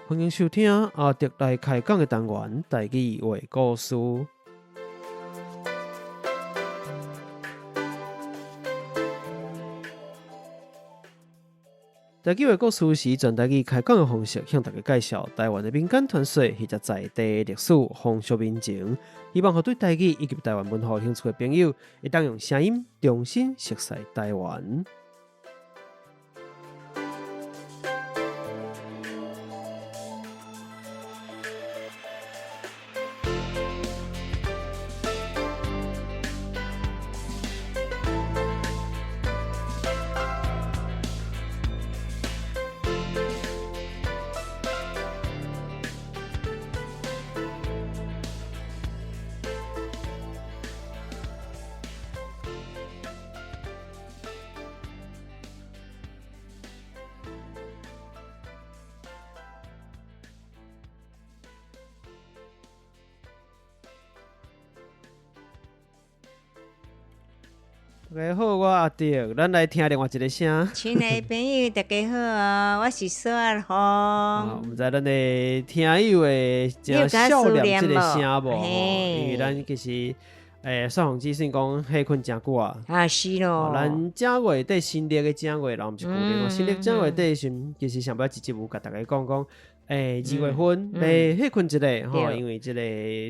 欢迎收听阿德来开讲的单元台语话故事。台语话故事是全台语开讲的方式，向大家介绍台湾的民间传说或者在地历史、风俗民情，希望和对台语以及台湾文化有兴趣的朋友，会当用声音重新熟悉台湾。大家好，我阿德，咱来听另外一个声。亲爱的朋友，大家好啊！我是苏阿啊，红。毋知咱的听友会真少念这个声无？因为咱其实算红只算讲下困真久啊。啊，是咯。咱正月底新历的正月，人毋是旧历新历正月底时，其实上尾一集有甲大家讲讲。2月份来休困一下吼，因为这个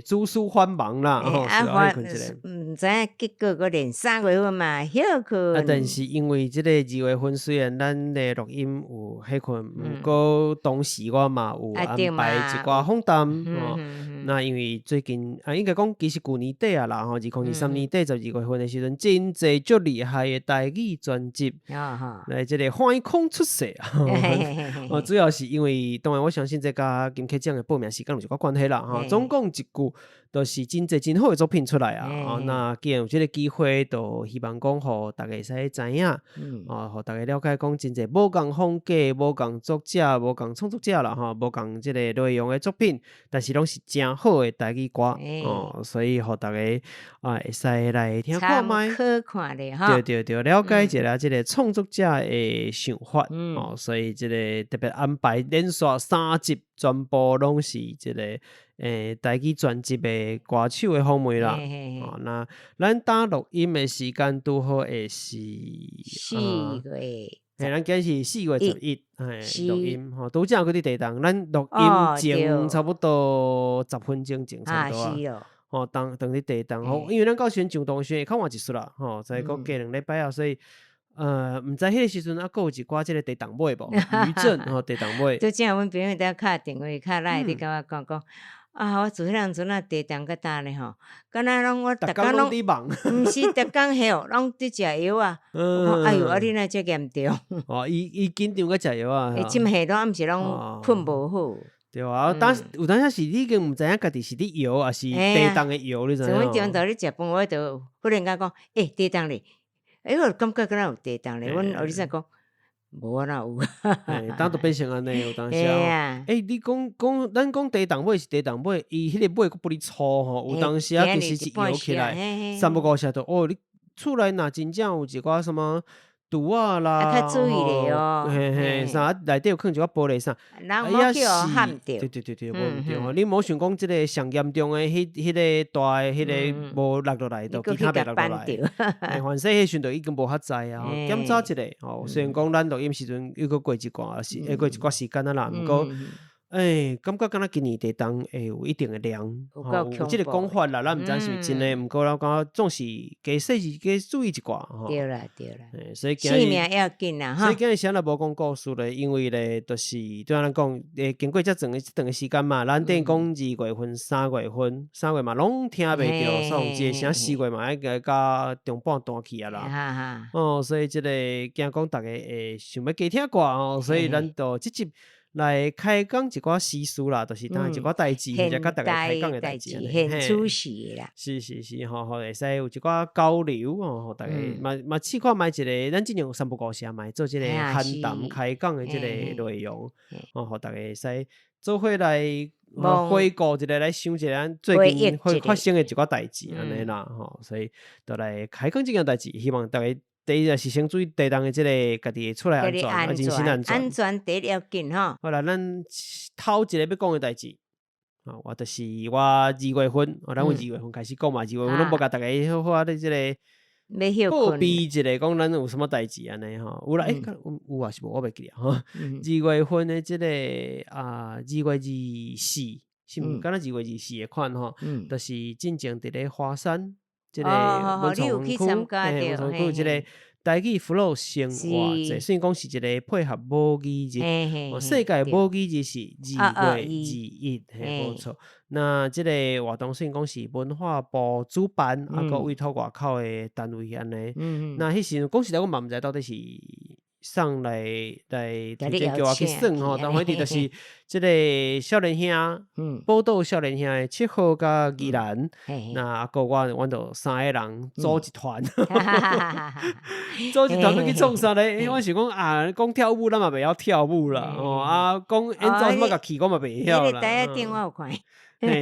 子孙繁忙啦，吼，是要休困一下。毋知影结果个连3月份嘛休困。啊，但是因为这个2月份虽然咱的录音有休困，毋过同时我嘛有安排一寡访谈吼。那因为最近应该讲其实旧年底啊啦吼，2023年底12月份的时阵，真侪足厉害的台语专辑来这个反空出世啊。主要是因为当然我相信这甲金曲奖的报名时间有一寡关系啦吼。总共一句都是真侪真好的作品出来啊。那既然有这个机会，就希望讲互大家使知影，互大家了解讲真侪无共风格、无共作者、无共创作者啦吼，无共这个内容的作品，但是拢是真好的台语歌所以互大家会使来听看卖，看咧哈。对，了解一下这个创作者的想法所以这个特别安排连续3集，全部拢是这个台语专辑的歌手的方面啦。那咱打录音的时间拄好会是4月。咱今是4月11录音拄则有去地动，咱录音前差不多10分钟前差不多当伫地动因为咱到时阵上当时会较晚一撮啦再过加2礼拜所以毋知迄个时阵还有一寡即个地动尾无余震地动尾。拄则阮朋友在敲电话敲来，你甲我讲我自迄阵阵地动甲呾咧吼，敢若拢我逐工拢伫忙，毋是逐工晓，拢伫食药啊。哎哟，你哪遮严重？伊紧张个食药啊。今下拢暗时拢困无好。对啊，有当时是你已经毋知影家己是伫药，还是地动的药，你知影？像阮中昼咧食饭，我就忽然间讲，地动咧，我感觉敢若有地动咧。阮后日才讲，无啊，哪有？当都变成安尼，有当时你讲咱讲地动尾是地动尾，伊迄个尾佫不哩粗吼，有当时其实是摇起来，3不5下就你厝内若真正有一寡什么毒啊啦，较注意咧啥内底有放一寡玻璃啥，人无去喊着。对，无毋对你莫想讲即个上严重的迄个大的迄个无落落来，就其他袂落落来。反正迄时阵就已经无较知啊，检查一下虽然讲咱录音时阵又佫过一寡过一寡时间啊啦，毋过感觉敢若今年地动会有一定的量，有即个讲法啦，咱毋知是真诶，毋过咱讲总是加注意一寡对啦，所以性命要紧啦所以今日啥都无讲故事咧，因为咧就是对咱讲经过遮长的时间嘛，咱等于讲2月份、3月份，3月嘛拢听袂着，所以即个4月嘛要甲中半段去啊啦。所以即个惊讲大家会想要加听歌所以咱就即集来开讲一寡时事啦，就是当一寡代志，或者甲大家开讲的代志，现出事啦。是会使有一寡交流互大家嘛试看卖一个，咱尽量3不5时卖做即个闲谈开讲的即个内容，互大家会使做伙来回顾一下，来想一下咱最近会发生的一寡代志安尼啦，所以就来开讲这件代志，希望大家第一就是先注意地动的即个家己出来安全，人身安全，安全第一要紧吼。好啦，咱头一个要讲的代志。我就是我2月份，咱有2月份开始讲嘛，2月份拢无甲大家好好咧即个报备一下，讲咱有什么代志安尼吼。有啦，有啊是无我袂记啊吼。2月份的即个2月24，是毋？敢若2月24的款吼，就是进前伫咧华山即个文创园区，文创园区即个。台语 flow 生活节，虽然讲是一个配合母语日，世界母语日是2月21，无错。那即个活动虽然讲是文化部主办，佮委托外口的单位安尼。那迄时讲实在，我嘛毋知到底是送来推荐叫我去算吼，但反正就是即个少年兄，宝岛少年兄的7号甲宜兰，那个阮就3个人组一团，组一团要去创啥咧？我想讲讲跳舞咱嘛袂晓跳舞啦，讲演奏什么乐器我嘛袂晓啦。台顶我有看。嘿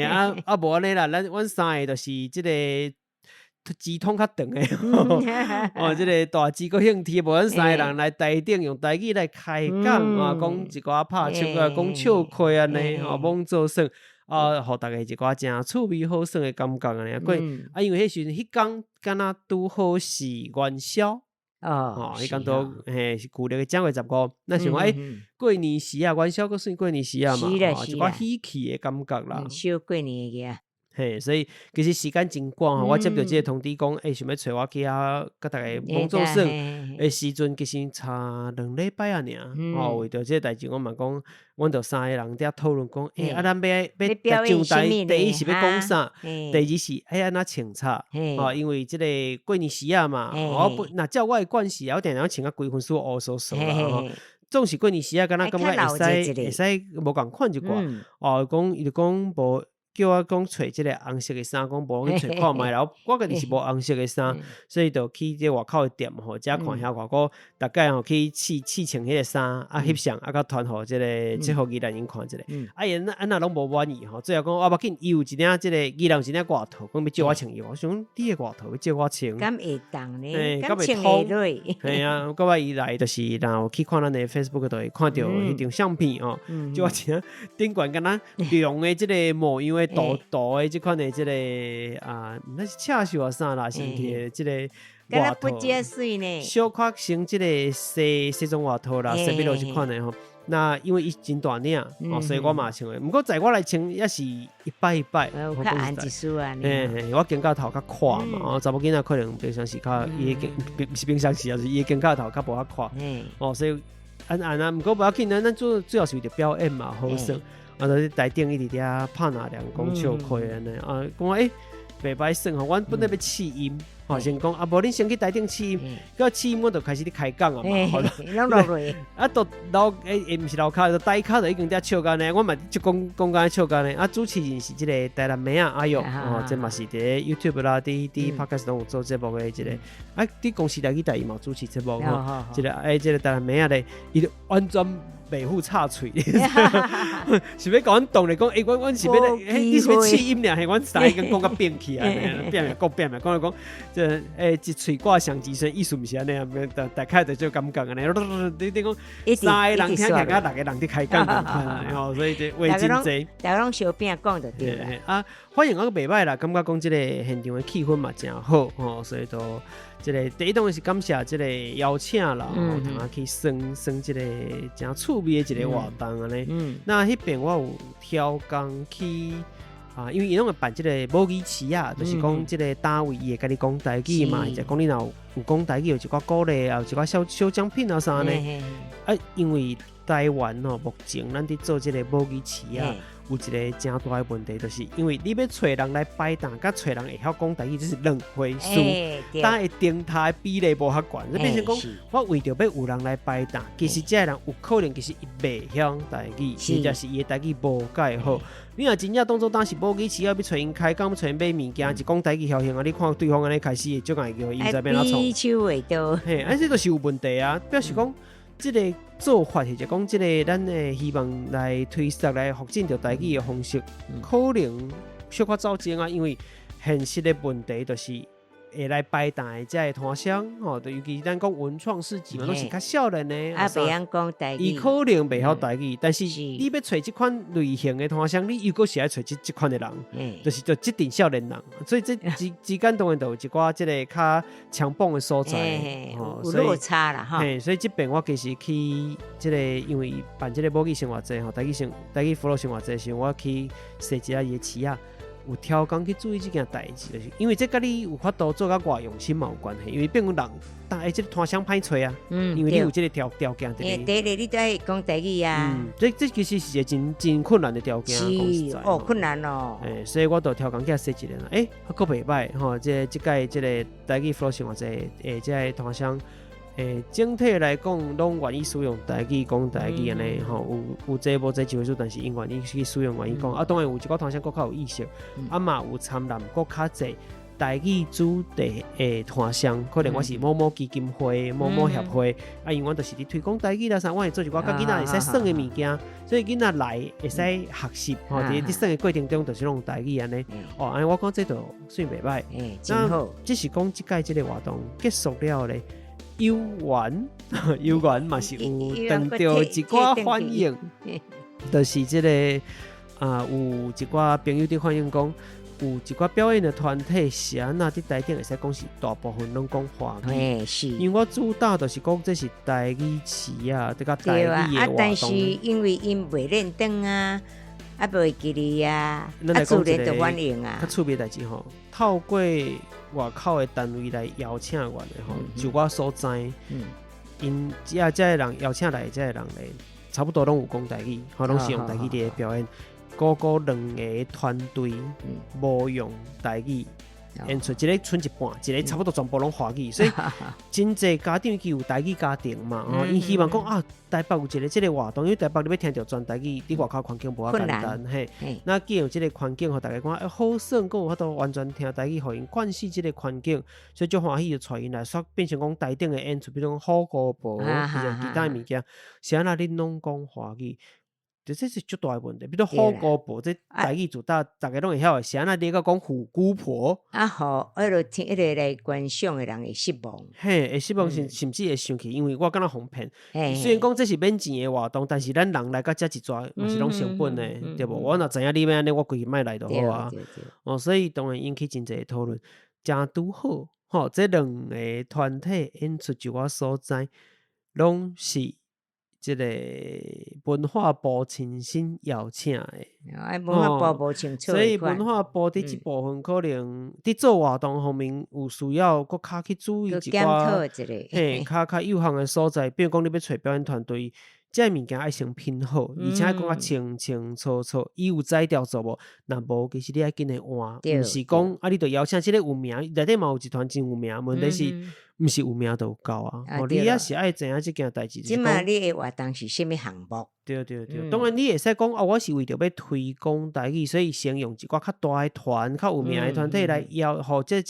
无安尼啦，阮3个就是即个。机筒较长诶，即个大机个兴趣，无咱3个人来台顶用台语来开讲讲一寡拍手讲笑亏安尼，罔做耍互逐个一寡诚趣味好耍诶感觉安尼。因为迄时迄工敢若拄好是元宵，迄工都是旧历诶正月15，咱想讲过年时啊，元宵佫算过年时啊嘛，一寡喜气诶感觉啦，小过年个。嘿，所以其实时间真赶吼，我接到即个通知讲，想要找我去甲大家帮做耍的时阵，其实差2礼拜啊尔。为着即个代志，我嘛讲，阮着3个人伫遐讨论讲，咱要上台，第一是要讲啥，第二是安怎穿插，因为即个过年时啊嘛，那照我的惯势，我定定穿啊规身丝乌索索啦。总是过年时啊，敢若感觉会使无共款一寡。讲伊就讲无。叫我讲找即个红色的衫，讲无去找看卖啦。我家己是无红色的衫，所以就去即外口的店吼，遮看遐外国大概吼去试穿迄个衫翕相，甲传互即个7号宜兰人看一下。因安那拢无满意吼，最后讲要紧，伊有一领即个宜兰有一领外套，讲要叫我穿伊。我想你个外套要叫我穿，敢会当呢？敢穿会落？系啊，到尾伊来就是然后去看咱的 Facebook 都会看到迄张相片哦，叫我穿顶悬敢若亮的即个模样。大的即款的即个毋知是赤袖啊啥啦，是的即个外套，小可穿即个西装外套啦，西米露即款的吼。那因为伊真大领，所以我嘛穿的。毋过在我来穿也是一摆一摆，较按一丝啊。我肩胛头较宽嘛，查某囡仔可能平常时较伊不是平常时，就是伊肩胛头较无较宽。所以按啊，毋过无要紧，咱主要是为着表演嘛，好耍。就是台顶一直伫拍哪两讲笑亏安尼讲袂歹耍吼，阮本来要试音，先讲无恁先去台顶试音，到试音我就开始咧开讲啊嘛，拢落落都毋是楼骹，就台骹就已经伫笑干呢，我嘛就讲干笑干呢。主持人是即个台南妹啊，哎哟，这嘛是伫 YouTube 啦，伫 Podcast 拢有做节目的即个，伫公司台语台伊嘛主持节目吼，即个即个台南妹啊咧，伊就完全。袂好插喙，是要甲阮动咧讲，阮是要你是要试音俩，阮三个讲甲变去啊，变来讲，这一喙挂上几声，意思毋是安尼啊，大概就感觉安尼，你讲3个人听起来，6个人伫开讲，所以这话真侪，大家拢小饼讲就对啦。反应我袂歹啦，感觉讲即个现场的气氛嘛真好，所以都。即个第一当然是感谢即个邀请啦，通去算即个真趣味的一个活动安尼。那迄边我有挑工去因为伊拢会办即个母语词啊，就是讲即个单位伊会甲你讲台语嘛，或者讲你若有讲台语有一寡鼓励啊，有一寡小奖品啊啥呢？因为台湾目前咱伫做即个母语词啊。有一个真大的问题，就是因为你要找人来摆档，甲找人会晓讲台语，这是两回事。但会顶台比例无遐悬，变成讲我为着要有人来摆档，其实这个人有可能其实伊袂晓台语，或者是伊的台语无介好。你若真正当作当时母语词要找因开讲，要找因买物件，一讲台语侥幸啊！你看对方安尼开始，就讲叫伊在变哪创？比手画刀，这就是有问题啊！表示讲。这个做法或者讲，这个咱的希望来推广来发展着台语的方式，可能小可走前啊，因为现实的问题就是会来摆档的这个摊商吼，就尤其咱讲文创市集嘛，拢是较少年的，袂晓讲台语，伊可能袂晓台语，但是你要找这款类型的摊商，你又搁是爱找这款的人，就是就这定少年人，所以这之间当然就有一寡这个较强棒的所在，有落差啦哈。所以这边我其实去这个，因为办这个母语生活节吼，台语福乐生活节时，我去设一下伊的市啊。有挑工去注意这件代志，就是因为这跟你有法度做甲外用心嘛有关系，因为变成人，但系这个摊商歹找啊，因为你有这个条件。第一，你都要讲台语啊，这其实是一个真困难的条件，是困难哦。所以我就挑工去设一个啦，还佫袂歹吼，这届这个台语福乐生活节，这个摊商。整体来讲，拢愿意使用台语讲台语安尼吼，有这无这几位数，但是因愿意去使用愿意讲。当然有一个摊商更较有意识，嘛有参揽更较侪台语主题的摊商，可能我是某某基金会、某某协会，因为我就是伫推广台语啦，啥我会做一寡甲囡仔会使耍的物件，所以囡仔来会使学习吼，伫耍的过程中就是用台语安尼。安尼我讲这都算袂歹。真好。只是讲即届即个活动结束了咧。游园嘛是有得到一寡反应，就是这个有一寡朋友伫反映讲，有一寡表演的团体是安那伫台顶会使讲是大部分拢讲华语，因为我主打就是讲这是台语市啊，这个台语的活动。但是因为因袂认得啊，袂记哩啊，自然就反应啊。较趣味代志吼，透过外口的单位来邀请阮的吼，就我所知，因这个人邀请来这个人咧，差不多拢有讲台语，拢是用台语伫表演。个两个团队无用台语演出，一个剩一半，一个差不多全部拢华语，所以真侪家长有台语家庭嘛，因希望讲台北有一个这个活动，因为台北你要听到全台语，伫外口环境无遐简单嘿。那既然有这个环境，互大家讲好耍，搁有法度完全听台语，互因惯习这个环境，所以就欢喜就带因来，煞变成讲台顶的演出，比如讲火锅部，或者其他物件，是安那恁拢讲华语。这是足大的问题，比如火锅婆，这台语主打大家拢会晓的，是安那你个讲虎姑婆好，就听一个来观赏的人会失望，会失望，甚至会生气，因为我敢若哄骗。虽然讲这是免钱的活动，但是咱人来到这一抓，嘛是拢成本的，对不？我若知影你要安尼，我规日卖来就好啊。所以当然引起真侪讨论，真拄好。这两个团体演出，就我所知，拢是。这个文化部亲身邀请的，文化部无清楚，所以文化部伫这部分可能伫做活动方面有需要，搁较去注意一寡，较有限的所在，比如讲你要找表演团队。这物件爱先拼好，而且讲较清清楚楚，伊有摘掉做无？若无，其实你爱紧来换，毋是讲你着邀请即个有名，内底嘛有一团真有名，问题是毋是有名就有够啊？你也是爱知影即件代志。即嘛你的活动是啥物项目？对，当然你会使讲我是为着要推广台语，所以先用一寡较大的团、较有名的团体来邀，互这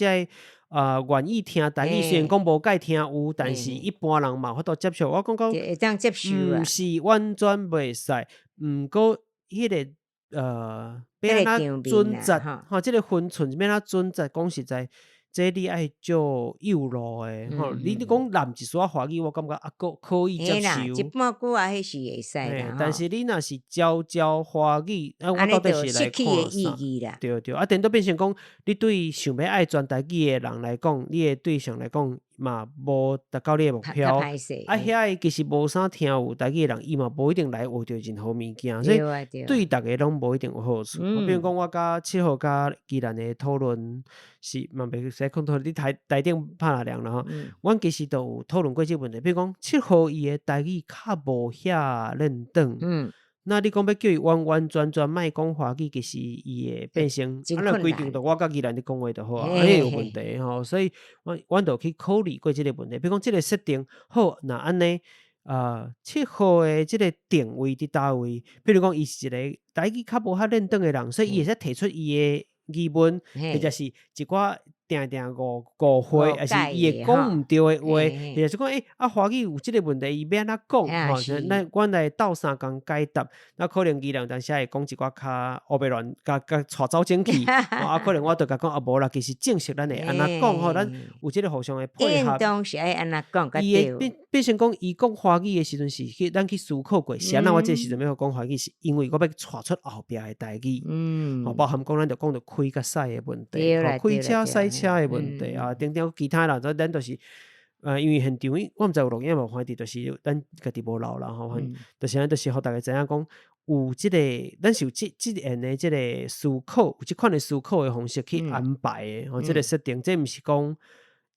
愿意听台语，虽然讲无介听有，但是一般人嘛法度接受。我讲会当接受啊，毋是完全袂使，毋过迄个要安怎准则这个分寸要安怎准则，讲实在。这你爱做幼路的，你讲南一撮华语，我感觉可以接受。一半句啊，迄是会使啦。但是你若是教华语，我到底是来看啥？对，等到变成讲，你对想要爱转台语的人来讲，你的对象来讲嘛，无达到你的目标。遐其实无啥听有台语的人，伊嘛无一定来学到任何物件，所以对大家拢无一定有好处。比如讲，我甲7号甲宜兰的讨论是嘛，袂使讲讨论你台顶拍哪凉啦吼。阮其实都有讨论过这个问题，比如讲7号伊的台语较无遐认同。那你讲要叫伊完完全全莫讲华语，其实伊会变成规定着我甲宜兰咧讲话就好啊，安尼有问题吼。所以阮就去考虑过即个问题，比如讲即个设定好，那安尼7号的即个定位伫倒位？比如讲伊是一个台语较无遐认同的人，所以伊会使提出伊的疑问，或者是一寡定定误会，还是伊会讲毋对的话，或者是讲华语有即个问题，伊要安怎讲吼？咱阮来斗相共解答，那可能伊当时会讲一寡较乌白乱，甲带走精气，可能我就甲讲无啦，其实正式咱会安怎讲吼？咱有即个互相的配合。当时爱安怎讲，伊会变成讲，伊讲华语的时阵是咱去思考过，是安怎我这时阵要讲华语，是因为我要带出后壁的台语，包含讲咱就讲到开甲驶的问题，开车驶车的问题啊，等等其他啦，咱就是。因为现场我毋知有录音无反正就是咱家己无留啦吼，就是咱就是互大家知影讲有即个，咱是有即样的即个思考，有即款的思考的方式去安排的吼，即个设定，这毋是讲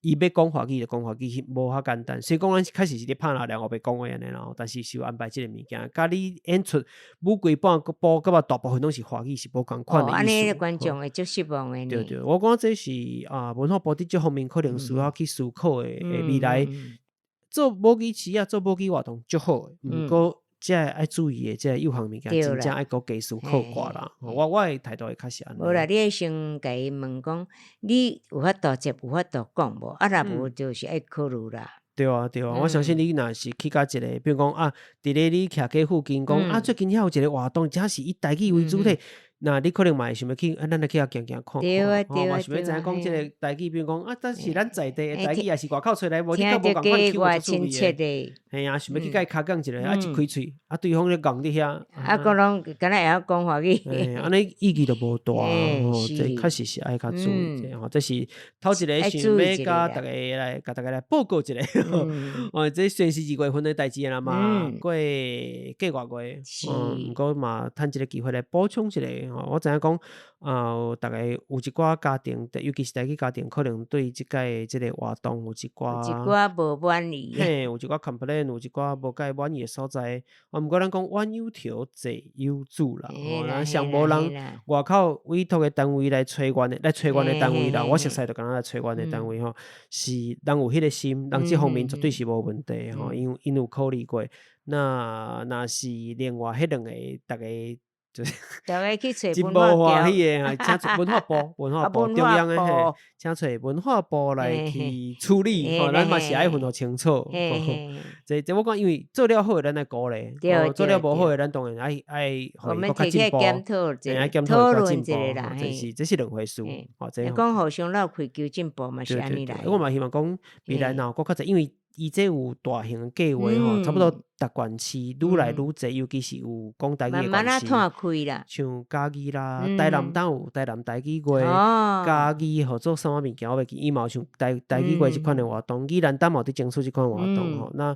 伊要讲华语就讲华语，无遐简单。所以讲咱开始是咧拍哪两个要讲话安尼啦，但是是有安排即个物件，甲你演出舞规半个部，甲大部分拢是华语，是无共款的意思。安尼观众会足失望的。对，我讲这是文化部伫这方面可能需要去思考的，未来做母语词啊，做母语活动足好的，毋过即个爱注意的，即个有项物件真正爱搁加思考过啦。我的态度会较是安尼。无啦，你爱先甲伊问讲，你有法度接，有法度讲无？若无就是爱考虑啦。对啊，我相信你若是去到一个，比如讲伫咧你徛家附近讲最近遐有一个活动，真是以台语为主题。那你可能嘛会想要去，咱来去遐行看。对啊，嘛想要知影讲即个台语，比如讲但是咱在地的台语，也是外口出来，无你较无共款口外亲切的。嘿啊，想要去甲伊卡讲一下，一开喙，对方咧讲伫遐，个拢敢若会晓讲华语，安尼意义就无大，这确实是爱较注意者吼。这是头一个想要甲大家来报告一下，这算是2月份的代志啦嘛，过几外月，毋过嘛，趁一个机会来补充一下。我知影讲，大概有一寡家庭，尤其是台语家庭，可能对即届即个活动有一寡无满意，有一寡 complain， 有一寡无介满意的所在。毋过咱讲冤有头，债有主啦。咱上无人外口委托的单位来找阮的单位啦。我熟悉就敢若来找阮的单位吼，是人有迄个心，人即方面绝对是无问题吼，因有考虑过。那是另外迄2个，大家。大家去找真无欢喜的，请找文化部中央的嘿，请找文化部来去处理，咱嘛是爱分互清楚。这我讲，因为做了好，咱来鼓励；做了无好，咱当然爱互伊更加进步，爱检讨进步。这是2回事。讲互相เรา开求进步嘛是安尼来。我嘛希望讲未来若搁较侪，因为伊这有大型的计划吼，差不多达县市愈来愈侪，尤其是有讲台语的县市，慢慢摊开啦，像嘉义啦、台南当有台南台语月，嘉义合作什么物件，我袂记，伊嘛有像台语月即款的活动，宜兰当嘛伫争取即款活动吼。那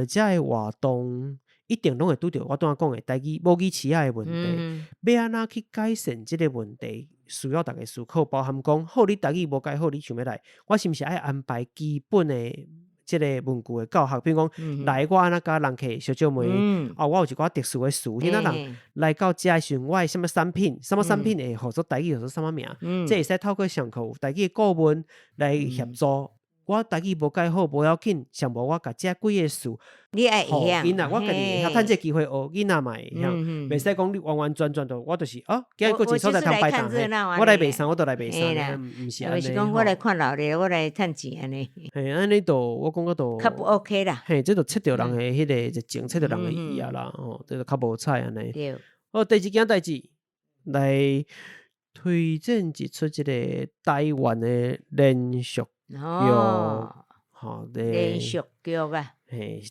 这个活动一定拢会拄着我刚讲的台语母语词的问题，要安怎去改善即个问题？需要大家思考，包含讲好你台语无改好，你想要来，我是毋是爱安排基本的？即个文具的教学，比如讲来我安怎甲人客小姐妹，我有一寡特殊的事，迄仔人来到遮时，我的什么产品会合作台语，合作什么名，这会使透过上课有台语的顾问来协助。我台语无改好，无要紧，上无我甲遮几个事，你爱会晓囡仔，我家己会晓，趁这机会学囡仔嘛会晓，袂使讲你完完全全就我就是今日个一个所在通摆档，我来卖衫，我都来卖衫，毋是安尼。是讲我来看老咧，我来趁钱安尼。安尼都我感觉都较不 OK 啦。这都切着人的迄个热情，切着人的意啊啦，这就较无彩安尼。对。第2件代志来推荐一出即个台湾的连续。连续剧啊，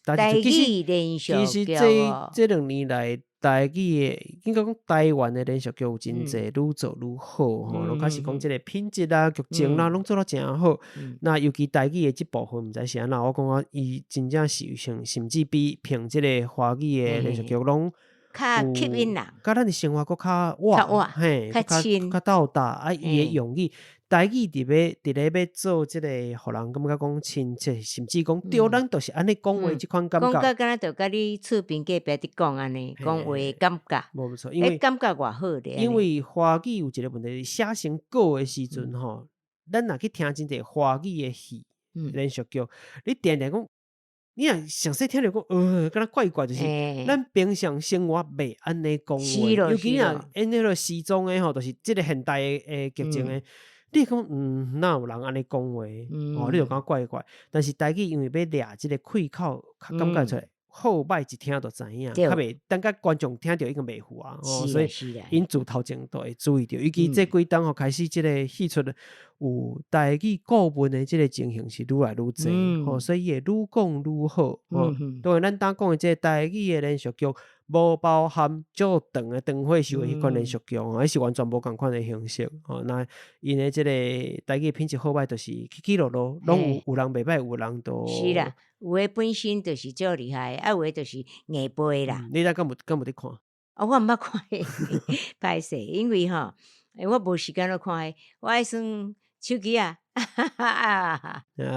台语连续剧。其实这2年来，台语的应该讲台湾的连续剧有真济，愈做愈好吼。拢开始讲即个品质啦、剧情啦，拢做得真好。那尤其台语的即部分，毋知是安怎，我感觉伊真正是甚至比评即个华语的连续剧拢较吸引人，甲咱的生活佫较活，较亲，较到达伊的用语。台语伫咧要做即个，互人感觉讲亲切，甚至讲对咱就是安尼讲话即款感觉。讲甲敢若就甲你厝边隔壁伫讲安尼，讲话的感觉。无错，因为感觉偌好咧。因为华语有一个问题，写成稿的时阵吼，咱若去听真侪华语的戏连续剧，你定定讲，你若详细听着讲，敢若怪怪，就是咱平常生活袂安尼讲话，尤其若演迄个时装的吼，就是即个现代的剧情的。你讲哪有人安尼讲话？你就感觉怪怪。但是台语因为要抓即个开口，感觉出来好歹一听就知影，较袂等甲观众听着已经袂赴啊。所以因自头前都会注意到，尤其这几档开始即个戏出有台语顾问的即个情形是愈来愈侪，所以会愈讲愈好。当然咱当讲的即个台语的连续剧。无包含足长的长会秀的迄款连续剧，迄是完全无共款的形式。那因的即个台语品质好歹，就是起起落落，拢有人袂歹，有人都是啦。有的本身就是足厉害，有的就是硬背啦。你敢有伫看？我毋捌看，歹势，因为我无时间去看，我爱算手机啊，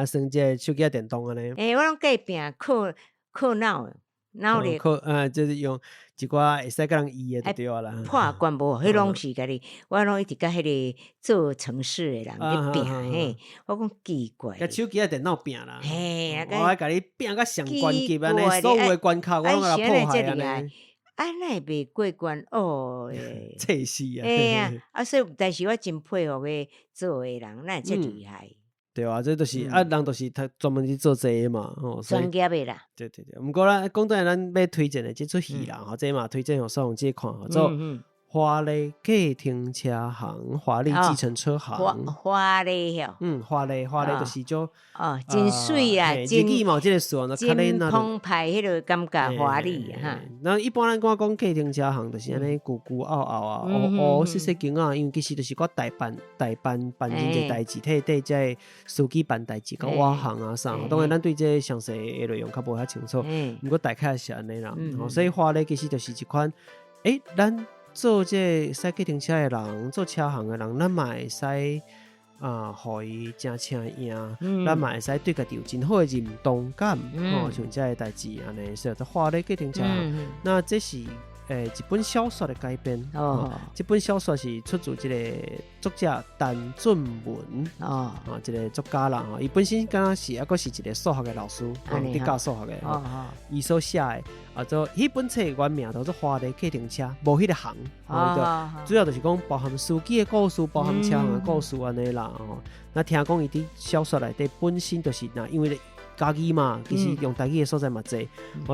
算即个手机电动安尼。我拢计拼靠脑。就是用一寡会使甲人医的就对啦。破关无，迄拢是家己，我拢一直甲迄个做程式的人咧拼嘿。我讲奇怪，甲手机啊电脑拼啦。我爱甲你拼甲上关级安尼，所有的关卡我拢甲破坏安尼。那袂过关哦，这是啊。所以但是我真佩服个做的人，那真厉害。对啊，这就是人就是他专门去做这个嘛，专业的啦。对。不过咱讲到咱要推荐的这出戏啦，这嘛推荐互所有人看，做华丽客停车行，华丽计程车行，华丽华丽就是就真水啊，真日嘛，这个词真澎湃，迄个感觉华丽哈。那一般咱讲客停车行，就是安尼咕咕嗷嗷啊，细景啊，因为其实就是我代办真侪代志，替这司机办代志，甲挖行啊啥。当然咱对这详细的内容较无遐清楚，不过大概是安尼啦。所以华丽其实就是一款，咱。做这驶计程车的人，做车行的人，咱嘛会使互伊真车赢，咱嘛会使对家己有真好的认同感，像这个代志安尼，所以就华丽计程车行。那这是一本小说的改编。这本小说是出自这个作者陈俊文这个作家啦。伊本身敢若是抑个是一个数学的老师，伫教数学的。伊所写的做迄本册原名叫做《华丽计程车》，无迄个行。主要就是讲包含司机的故事，包含车行的故事安尼啦。那听讲伊伫小说内底本身就是因为家己嘛，其实用台语的所在嘛侪，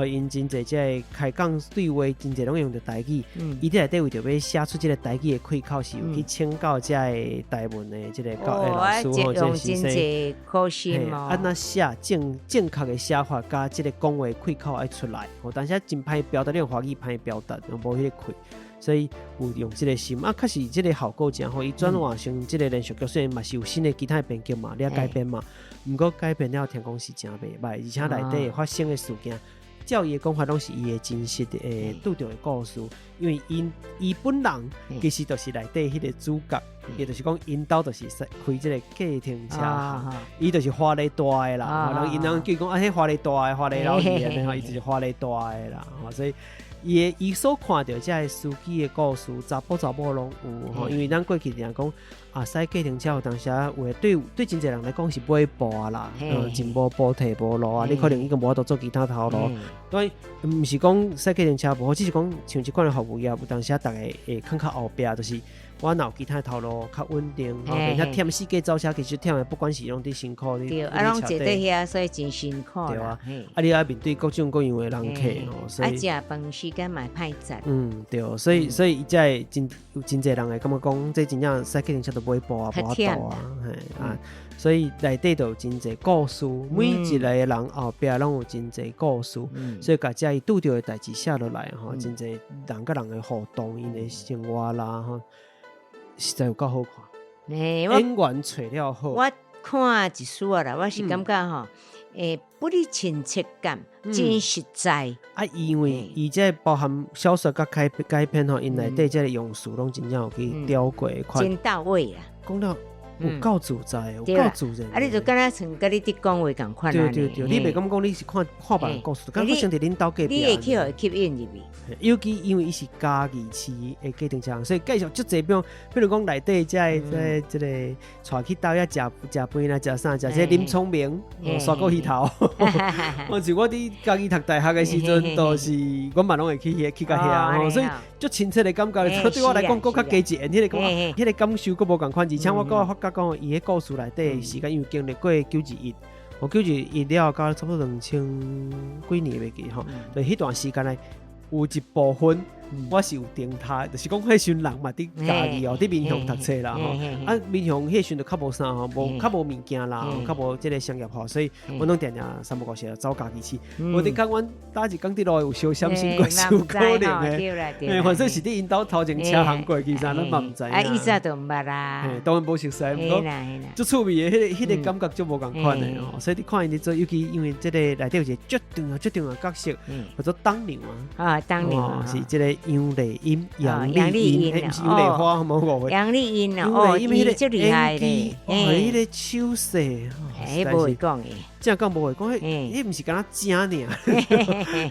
因真侪即开讲对话，真侪拢用着台语。伊伫内底为着要写出即个台语的开口，是有去请教即个台文的即个老师或者先生。可惜嘛，安那写正确的写法，加即个讲话开口爱出来。但是真歹表达，你用华语歹表达，无迄个开。所以有用即个心确实即个效果真好。伊转换成即个连续剧，虽然嘛是有新的其他的编剧嘛，你改编嘛，毋过改编了听讲是真袂歹，而且内底发生的事件，照伊的讲法拢是伊的真实的拄着的故事。因为伊本人其实就是内底迄个主角，也就是讲因兜就是开即个计程车行，伊就是华丽大的啦。因人叫伊讲迄华丽大的华丽老爷的，伊就是华丽大的啦。所以伊所看到这个司机的故事，查甫拢有。因为咱过去定讲驶计程车有当时有对真侪人来讲是买步啦，真无补贴无路啊，你可能已经无法度做其他头路。所以毋是讲驶计程车无好，只是讲像即款的服务业，有当时大家会囥较后壁，就是我若有其他头路较稳定，并且忝死计走车，其实忝的不管是拢伫辛苦，对，拢坐伫遐，所以真辛苦。对啊，你要面对各种各样的人客，所以食饭时间嘛歹赚。对，所以伊才会有真侪人会感觉讲，这真正驶计程车都买步啊，无法度啊，所以内底都有真侪故事，每一个人后壁拢有真侪故事，所以甲遮伊拄着的代志写落来真侪人甲人的互动，因的生活啦实在有够好看。演员找了好，我看一丝啦，我是感觉不离亲切感，真实在。因为伊这包含小说甲改编因内底这个用词拢真正有去雕过款，真到位啦。讲到有够自在，有够自然。你就敢若像甲你伫讲话共款。对，你袂感觉讲你是看别人故事，敢发生伫恁兜隔壁。你会去吸引入去。尤其因为伊是嘉义市的计程车，所以介绍足侪比如讲内底即个带去倒遐食饭啦，食啥食这林聪明刷过鱼头。我是我伫嘉义读大学的时阵，都是我嘛拢会去到遐，所以足亲切的感觉。对我来讲，更较加一，迄个感受佫无共款，而且我佫发觉讲伊迄故事内底时间，因为经历过921了，到差不多2000几年袂记吼，就迄段时间内有一部分。我是有订他，就是讲迄时人嘛伫家己伫民雄读册啦吼，民雄迄时就较无啥吼，较无物件啦，较无即个商业化，所以我拢定定三不五时走家己去。我伫讲阮搭一工伫路有小闪心过，有可能诶，反正是伫因兜头前车行过，其实咱嘛毋知影。伊早就毋捌啦，当然无熟悉，毋过足趣味诶，迄个感觉足无共款诶吼。所以你看因伫做，尤其因为即个内底有一个足重要角色，叫做当牛啊，当牛是即个。杨丽音，杨丽音，不是杨丽花，冇误会。杨丽音哦，伊最厉害咧，迄个手势，无会讲诶，真讲无会讲，迄毋是敢若正尔，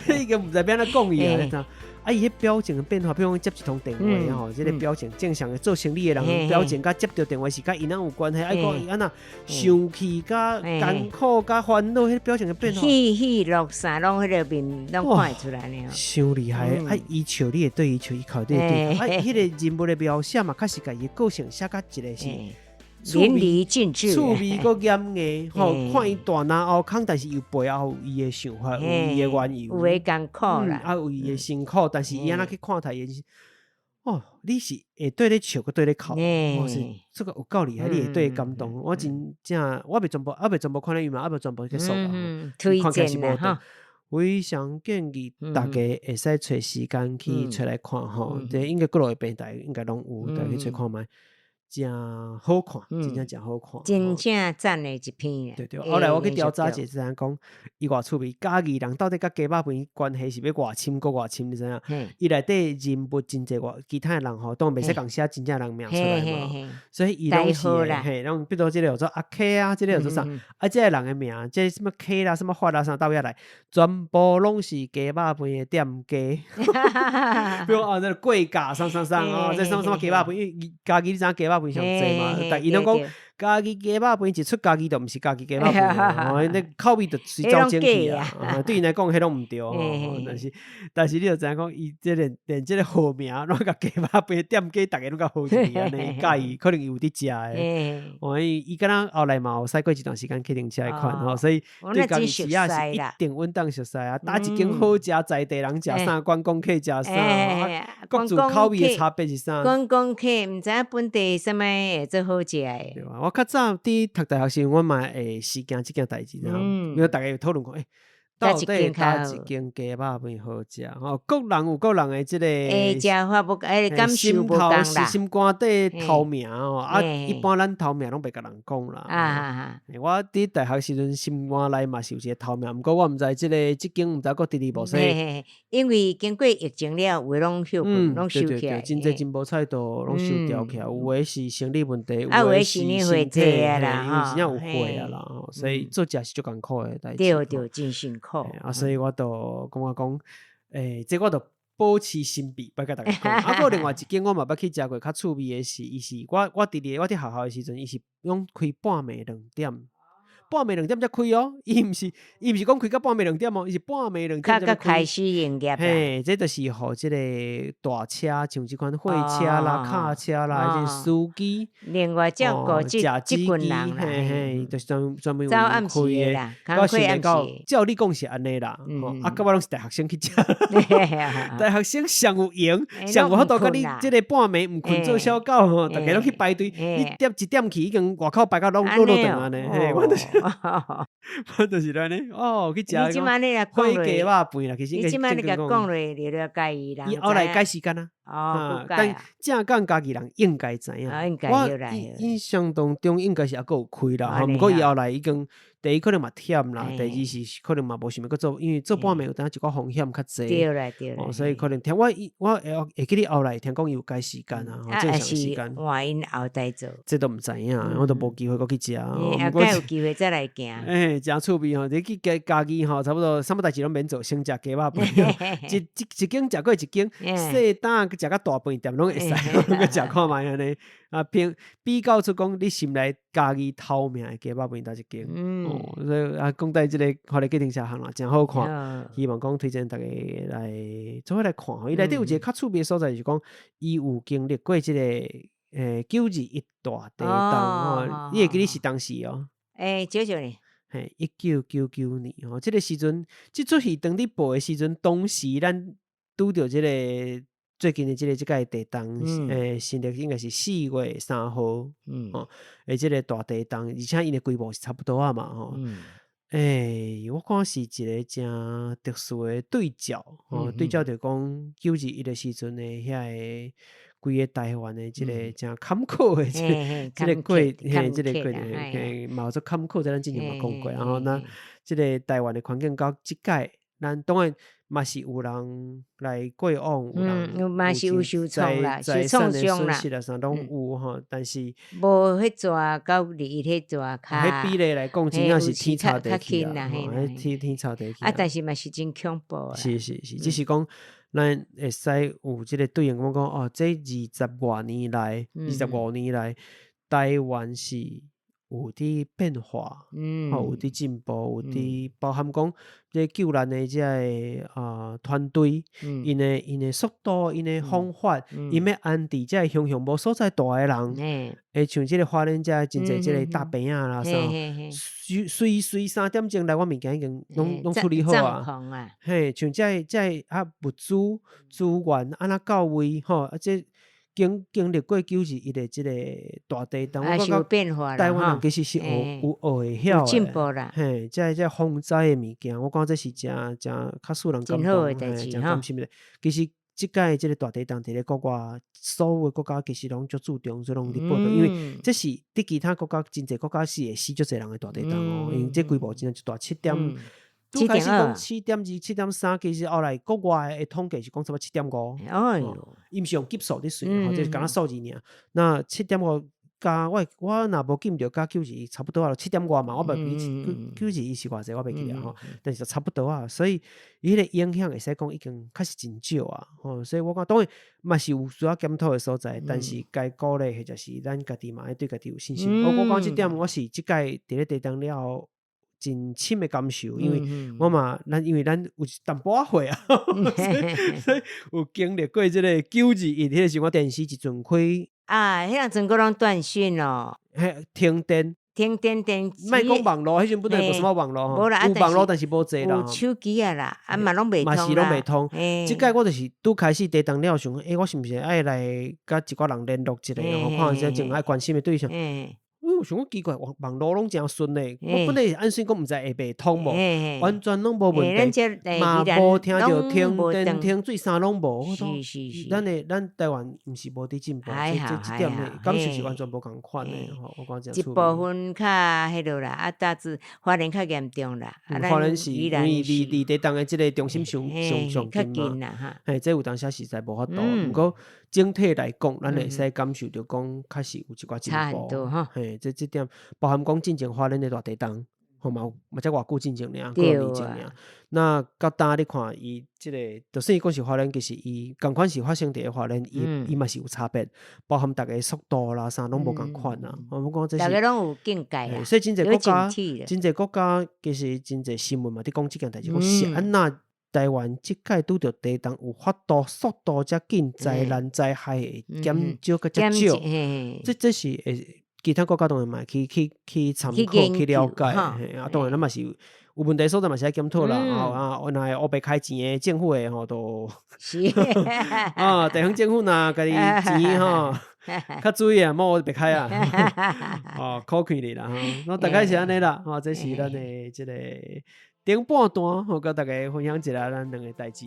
迄个毋知变怎讲伊啊，啊，伊迄表情的变化，比如讲接一通电话吼，即个表情正常的做生意的人表情，甲接到电话是甲因仔有关系，爱讲伊安那生气、甲艰苦、甲烦恼，迄表情的变化，喜乐啥拢迄个面拢看会出来呢。伤厉害！啊，伊笑你会对伊笑，伊靠你会对。啊，迄个人物的描写嘛，确实甲伊个性写甲一个是。淋漓尽致，趣味个严硬，吼，看伊大难后空，但是又背后有伊的想法，有伊的缘由，有诶艰苦啦，有伊的辛苦，但是伊安那去看待伊，哦，你是会对咧笑，个对咧哭，是这个有够厉害，你会对感动，我真正我未全部看了伊嘛，未全部结束啦，推荐啦哈。非常建议大家会使找时间去找来看吼，这应该各路平台应该拢有，大家去找看卖。真好看，真正好看，真正赞的一篇。对，后来我去调查者，是讲伊偌趣味，家己人到底甲鸡肉饭关系是要偌深，佮偌深，你知影？伊内底人物真侪其他人吼，当然袂使讲写真正人名出来嘛，所以伊拢是嘿，拢比如即个叫做阿 K 啊，即个叫做啥？啊，即个人的名，即什么 K 啦，什么发啦，啥倒下来，全部拢是鸡肉饭的店家。比如那个贵价啥哦，这什么鸡肉饭，因为家己你知鸡肉饭上济嘛，但伊拢讲家己鸡肉饭一出家己就毋是家己鸡肉饭，哦，那口味就随走进去啊。对因来讲，迄拢毋对哦。但是你就知影讲，伊即个连即个号名，拢甲鸡肉饭店家，逐个拢甲好起安尼，介意可能有伫食诶。哦，伊敢若后来嘛有驶过一段时间去停车款吼，所以对家己食啊是一定稳当熟悉啊。打一间好食，在地人食啥，观光客食啥，各自口味的差别是啥？观光客毋知影本地什么会做好食诶。对啊，我较早伫读大学时，我嘛会实行即件代志，因为大家有讨论过，到底哪一间鸡肉饭好食？吼，各人有各人的即个食法不感受不同啦，心肝底头名哦，啊，一般咱头名拢袂甲人讲啦。我伫大学时阵心肝内嘛是有一个头名，毋过我毋知即间毋知佫第二无说。因为经过疫情了，有诶拢休拢收起来，真侪真无彩道拢收掉起来，有诶是生理问题，有诶是身体啦，因为真正有血啊啦，所以做食是足艰苦诶代志。对，真辛苦。所以我都感觉讲，这我都保持神秘，不甲大家讲。啊，还有另外一间我嘛捌去食过，较趣味诶是，伊是我伫学校诶时阵，伊是用开半暝2点。半暝2点才开哦，伊毋是讲开到半暝2点哦，伊是半暝2点才开始营业。嘿，这就是互即个大车，像即款货车啦、卡车啦，即司机，另外照顾即群人啦，嘿，就是专门有早暗时诶啦，我想来到，照你讲是安尼啦，啊，甲我拢是大学生去食，大学生上有闲，上有法度甲你即个半暝毋困做小狗吼，逐个拢去排队，你1点去已经外口排到拢落断安尼，嘿，我就是安尼，去食。你即摆你来讲落，鸡肉饭啦，其实你即摆你甲讲落，你了介意啦。伊后来改时间啊，但正港家己人应该知影。我印象当中应该是还佫有开啦，毋过伊后来已经第一可能嘛忝啦，第二是可能嘛无想要佫做，因为做半暝有当一寡风险较济。对啦，所以可能听我会记你后来听讲伊有改时间啊，正常时间。换因后代做，这都毋知影，我都无机会佫去食。啊，该有机会再来行。真趣味吼！你去家己吼，差不多啥物代志拢免做，先食鸡肉饭。一间食过一间，细单食到大饭店拢会使，去食看卖安尼。啊，比较出讲，你心内家己头名的鸡肉饭倒一间。所以啊，讲到即个互你计程车行啦，真好看。希望讲推荐大家来做伙来看。伊内底有一个较趣味的所在，就是讲伊有经历过即个921大地震你会记得是当时少少呢，1999年这个时阵，这出戏当你播的时阵，当时咱拄到这个最近的这个地震，新历应该是4月3号，这个大地震，而且因的规模是差不多啊嘛，我看是一个真特殊的对照，对照就讲921的时阵的遐个规个台湾的这个真坎坷的这个过，这个过程，嘛有做坎坷，在咱之前嘛讲过，然后那这个台湾的环境到即届，咱当然嘛是有人来过往，有人嘛是有受创啦，受创伤啦，啥拢有但是无迄抓到离迄抓较比例来讲，真正是天差地去啦，天差地去但是嘛是真恐怖啦，是，只是讲咱会使有即个对应讲这25年来，台湾是有伫变化，有伫进步，有伫包含讲这救难的这个团队，因的速度，因的方法，因要安置这乡无所在大的人，会像这个花莲这真侪这个大病啦啥，随3点钟来，我物件已经拢处理好啊，像这物资源安那到位这。经历过921的这个大地震，我有变化啦，台湾人其实是有会晓的，进步啦。这防灾的物件，我讲这是真较使人感动，真感心的。其实即届这个大地震伫咧国外，所有的国家其实拢足注重，所以拢伫报道，因为这是伫其他国家真侪国家是会死足侪人的大地震因为这规模真正一大7点。拄开始讲7.2、7.3，其实后来国外的统计是讲差不多7.5。伊毋是用级数伫算，就是讲数字尔。那7.5加我若无记毋着加921差不多7.5嘛，我袂记921是偌济，我袂记啊但是就差不多啊。所以伊迄个影响会使讲已经开始真少啊。所以我讲当然嘛是有需要检讨的所在，但是该鼓励的就是咱家己嘛要对家己有信心。我讲这点，我是即届伫咧地震了后。真深的感受，因为因为咱有淡薄仔岁啊，所以有经历过这个921迄个时候，电视一阵开迄阵整个拢断讯咯，停电，莫讲网络，迄阵本来无什么网络，有网络但是无济啦，有手机啦，嘛拢袂通啦，嘛是拢袂通。即届我就是拄开始地震了，想我是毋是爱来甲一寡人联络一下，看一下正爱关心的对象。我想讲奇怪，网络拢真顺嘞。我本来按算讲毋知会袂通无，完全拢无问题，嘛无听着停电、停水啥拢无。是。咱台湾毋是无伫进步，这点呢，感受是完全无共款嘞。我讲真。一部分较迄落啦，大致花莲较严重啦。花莲是因为离地震的即个中心上近嘛。这有当时实在无法度。不过整体来讲，咱会使感受着讲，确实有一寡进步。差很多哈。这点包含讲进前花莲的大地震，嘛才偌久进前尔，几年前尔。那到当你看伊即个，就算伊讲是花莲，其实伊共款是发生伫花莲，伊嘛是有差别，包含逐个速度啦啥拢无共款啊。我讲这是逐个拢有境界啦，所以真侪国家其实真侪新闻嘛，伫讲即件代志，讲是安那台湾即届拄着地震有法度速度遮紧，灾难灾害会减少个遮少，这是会。其他国家当然嘛去参考去了解，当然咱嘛是有问题所在嘛是爱检讨啦。那黑白开钱的政府的都是地方政府若家己钱较注意啊，莫黑白开啊，可气哩啦那大概是安尼啦这是咱的即个顶半段甲大家分享一下咱两个代志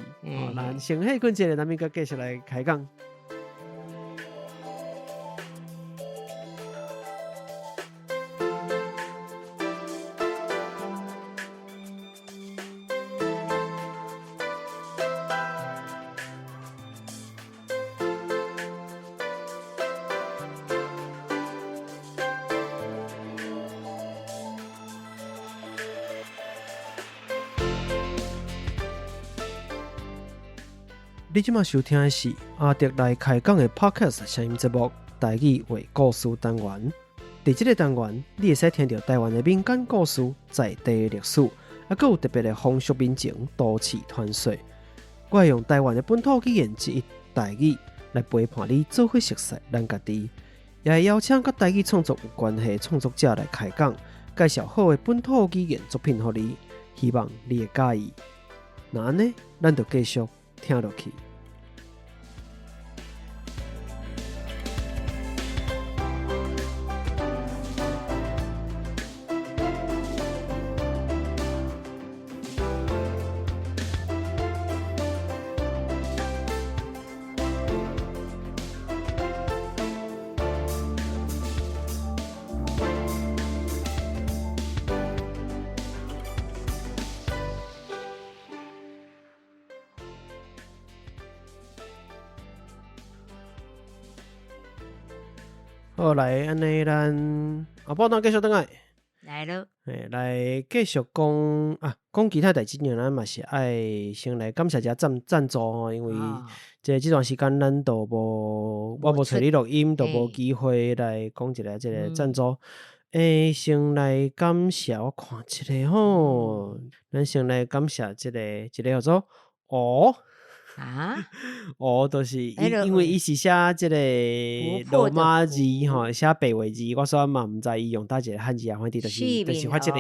咱先休困一下，咱们甲继续来开讲。你即马收听的是阿德来开讲的 Podcast 声音节目《台语话故事单元》。伫即个单元，你会使听到台湾的民间故事、在地的历史，还有特别的风俗民情、都市传说。我会用台湾的本土语言之一台语来陪伴你，做伙熟悉咱家己，也会邀请甲台语创作有关系创作者来开讲，介绍好的本土语言作品给你，希望你会喜意。那安尼，咱就继续听落去。好，来安尼咱后半段继续转来。来咯，来继续讲啊，讲其他代志呢，咱嘛是爱先来感谢一下赞助吼，因为这段时间咱都无，我无找你录音，都无机会来讲一下这个赞助。先来感谢，我看一个吼，咱先来感谢这个叫做啊，就是因为伊是写这个罗马字吼，写白话字，我说嘛毋知伊用倒一个汉字啊，反正就是发这个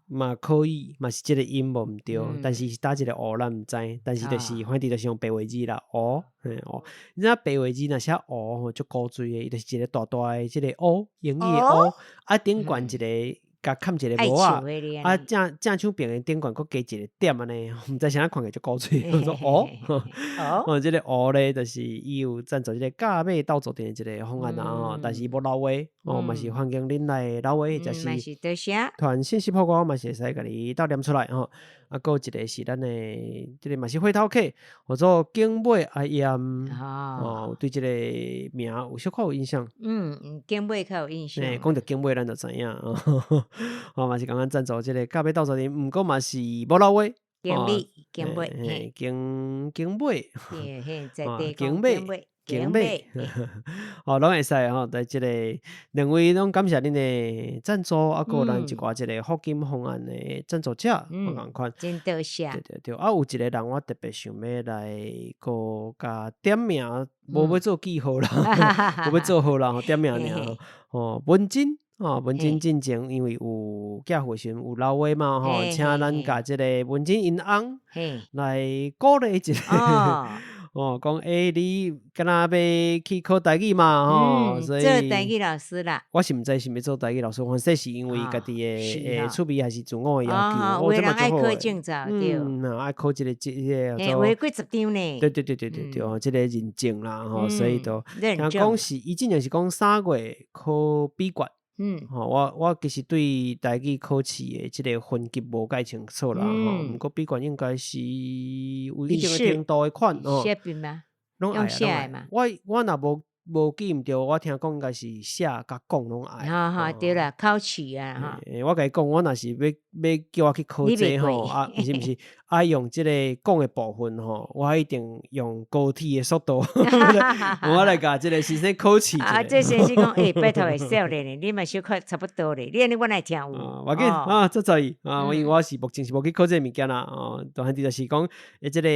嘛可以，嘛是这个音无毋对，但是倒一个咱毋知，但是就是反正就是用白话字啦，你知影白话字若写吼，足古锥的，伊就是一个大大的这个英语的啊顶悬一个。甲砍一个无啊，正手边的顶悬，佮加一个点安尼，毋知啥看起就古锥。我说这个咧，就是伊有赞助这个假尾斗助店的这个方案啊，但是无留话，嘛是欢迎恁来留话，就是传信息给我，嘛是会使甲你斗念出来吼。啊，佮一个是咱的，这个嘛是火头客，或者景尾阿燕对这个名有小可有印象。景尾较有印象。讲到景尾，咱就知影嘛是刚刚赞助这个咖啡斗助店，毋过嘛是无留话。景尾，景尾，景尾，拢会使吼，在这个两位拢感谢恁的赞助，啊，佮咱一寡这个福金方案的赞助者，同款，真多谢。对，啊，有一个人我特别想要来个甲点名，无要做记号啦，无要做号啦，点名尔，文珍。文珍进前因为有寄回信有留话嘛，请咱甲这个文珍因翁来鼓励一下。讲你敢若要去考台语嘛，所以做台语老师啦。我是毋知是要做台语老师，反正是因为家己的趣味还是自我的要求。有的人爱考证照，对，爱考这个话几十张呢。对，这个认证啦，所以都听讲是伊之前是讲3月考笔管。我其实对台语考试的这个分级无介清楚啦，毋过笔管应该是有一定的程度的款写笔吗？用写的嘛。我若无记毋对，我听讲应该是写甲讲拢爱。对啦，考试啊我甲伊讲，我若是要叫我去考这吼，毋是爱用这个讲的部分吼，我一定用高铁的速度，我来甲这个先生考试。这先生讲，拜托的少年的，你嘛小可差不多咧，你安尼我来听有。我紧这在意因为我是目前是无去考这个物件啦，当然就是讲，这个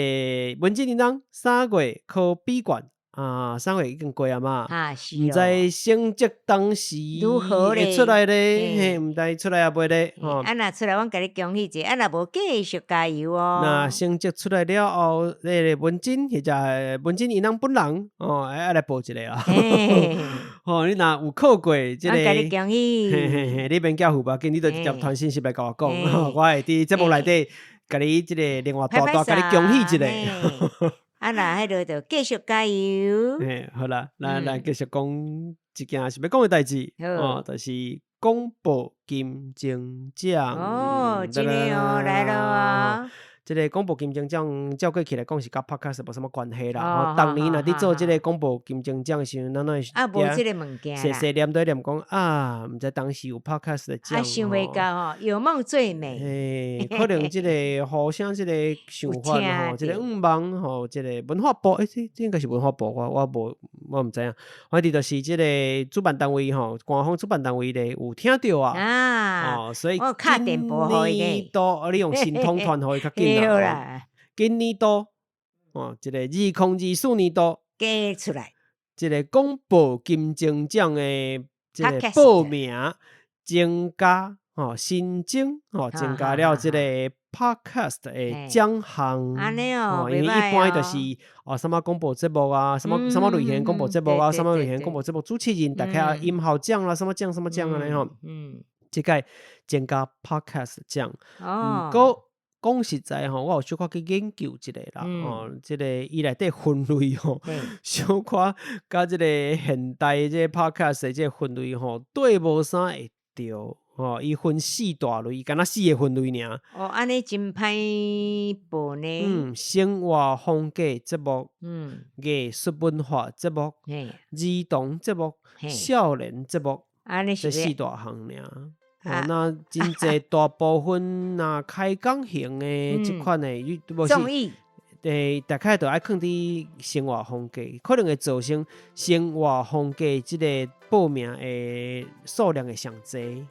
文静铃铛3月考笔管。3月已经过啊嘛，毋知成绩当时如何咧？会出来咧，毋知出来也袂咧。若出来，阮甲你恭喜者；若无继续加油哦。那成绩出来了后，那个文珍或者文珍伊人本人爱来报一个啦。你若有考过这个，甲你恭喜。你免叫父吧，今你就直接传信息来甲我讲，我会伫节目内底甲你这个另外大甲你恭喜一个。那迄落就继续加油。好啦，咱继续讲一件是要讲的代志，就是广播金钟奖。今年来了这个广播金钟奖照过去来讲是甲 podcast 无什么关系啦。当年若伫做这个广播金钟奖的时候，咱会无这个物件啦。细念对念讲毋知当时有 podcast 的奖。想袂到有梦最美。可能这个互相这个想法这个望这个文化部这应该是文化部，我毋知影。反正就是这个主办单位官方主办单位咧有听到所以我敲电波互伊今年度你用神通传互伊较紧。今年度这个2024年度加出来这个广播金钟奖的这个报名增加新增增加了这个 podcast 的奖项，因为一般就是什么广播节目啊，什么类型广播节目啊，什么类型广播节目主持人，大家音效奖啦，什么奖什么奖啊吼，这个增加 podcast 奖，过。讲实在我有小可去研究一下啦，这个伊内底分类小可甲这个现代这 podcast 的这分类对无啥会着伊分4大类，敢若4个分类尔。安尼真歹报呢。生活风格节目，艺术文化节目，儿童节目，少年节目，这4大项尔。那真济大部分开讲型的这款的，综艺，大概都爱放伫生活风格，可能会造成生活风格这个报名的数量会上济，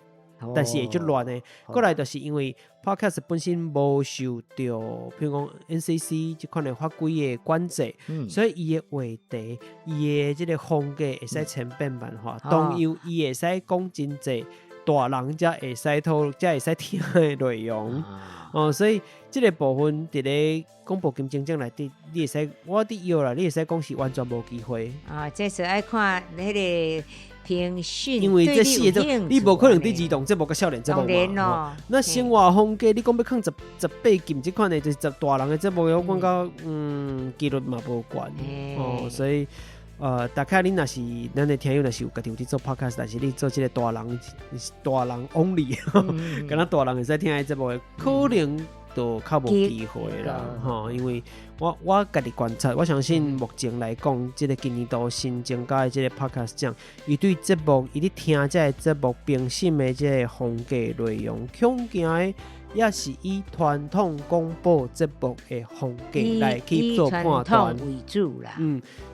但是会足乱的。过来就是因为 podcast 本身无受到，譬如讲 NCC 这款的法规的管制，所以伊的话题、伊的这个风格会使千变万化，当然伊会使讲真济。大人才会使讨，才会使听的内容，所以这个部分伫咧广播金钟奖内底，你会使我伫要啦，你会使讲是完全无机会。这是爱看迄个评审，因为这4个你无可能伫儿童节目甲少年节目嘛。那生活风格你讲要放18禁这款的，就是大人的节目，我感觉纪律嘛无关所以。大概你若是咱的听友，若是有家己有伫做 podcast， 但是你做这个大人 only， 敢若大人会使听的节目，可能就较无机会啦，因为我家己观察，我相信目前来讲，这个今年度新增加的这个 podcast 奖，伊对节目，伊咧听这个节目评审的这个风格内容，恐惊的。也是以传统广播节目的风格来去做判断为主啦。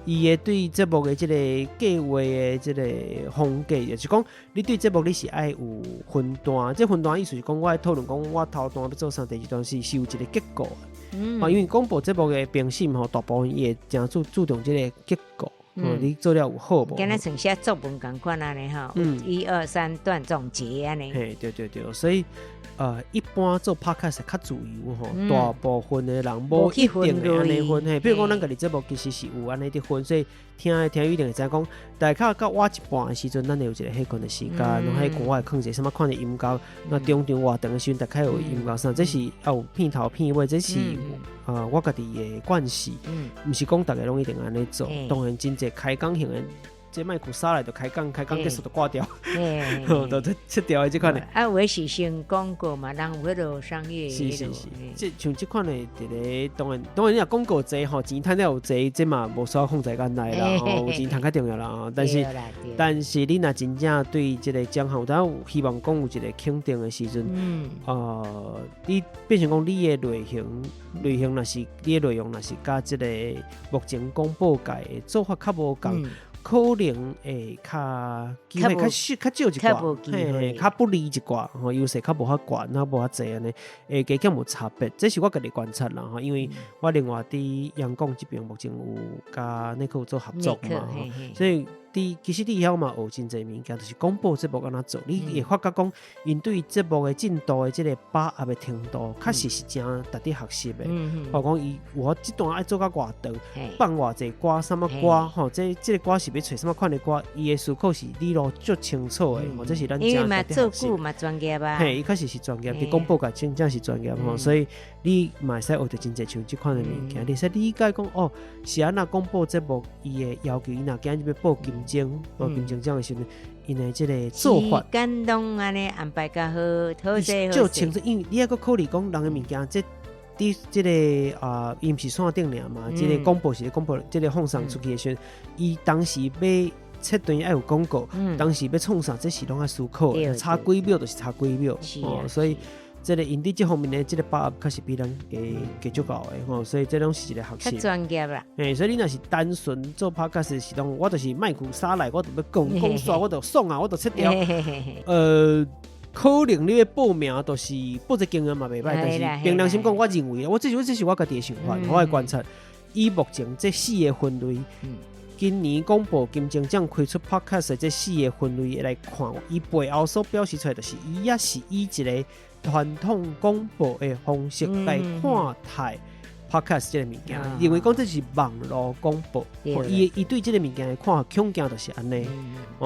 伊会对节目的这个计划的这个风格，就是讲你对节目你是爱有分段，这分段意思是讲我爱讨论讲我头段要做啥，第二段是有一个结构的。因为广播节目的评审大部分也真注重这个结构。你做了有好无？跟咱像写作文共款安尼1、2、3段总结安尼。对，所以一般做 podcast 较自由大部分的人无一定的安尼分。比如讲咱家己节目其实是有安尼的分，所以听一定会知讲，大概到我一半的时阵，咱有一个迄款的时间，然后迄我会放一个什么款的音乐，那中场活动的时阵，大概有音乐啥，这是有片头片尾，这是我家己的惯势，不是讲大家拢一定安尼做，当然真侪开讲型的。这麦克杀来就开讲结束就挂掉，就切掉的这款的。有的是先广告嘛，人有迄落商业。是，这像这款的，伫咧当然你若广告济钱赚了有济，这嘛无啥控制干来啦，有钱赚较重要啦。但是你若真正对这个奖项，有希望讲有一个肯定的时阵，你变成讲你的类型若是你的内容若是甲这个目前广播界的做法较无共。可能会较机会较少一寡，较不利一寡，优势较无遐悬，较无遐济安尼，加减有差别。这是我家己观察啦，因为我另外伫阳光这边目前有甲内科做合作嘛，所以其实你遐嘛学真侪物件，就是广播节目安怎做，你会发觉讲，因对节目的进度的这个把握的程度，确实是真值得学习的。包括讲伊我这段爱做到偌长，放偌济歌，什么歌，这个歌是要找什么款的歌，伊的思考是理路足清楚的，这是咱真值得学习。做久嘛专业啊，伊确实是专业，伫广播界真正是专业所以你嘛会使学到真侪像这款的物件，你使理解讲是安那广播节目伊的要求，伊若今日要报金钟奖的时候，因的这个做法，时间拢安尼安排较好势。就清楚，因为你还佫考虑讲人的物件，这个伊毋是线顶尔嘛，这个广播是广播，这个放送出去的时候，伊当时要切断要有广告，当时要创啥，这是拢要思考的，差几秒就是差几秒，所以。这个因伫这方面的这个把握，确实比咱加足够的所以这拢是一个学习。较专业啦。所以你若是单纯做 podcast 是我就是麦克杀来，我就要讲煞，我就爽啊，我就切掉。可能你的报名都是报一经验嘛袂歹，但是凭良心讲，我认为这是我家己的想法，我的观察。以目前这4个分类，今年广播金钟奖开出 Podcast 这4个分类来看，伊背后所表示出来就是伊也是以一个传统广播的方式来看待 Podcast 这个物件，因为讲这是网络广播，伊对这个物件的看恐惊就是安尼，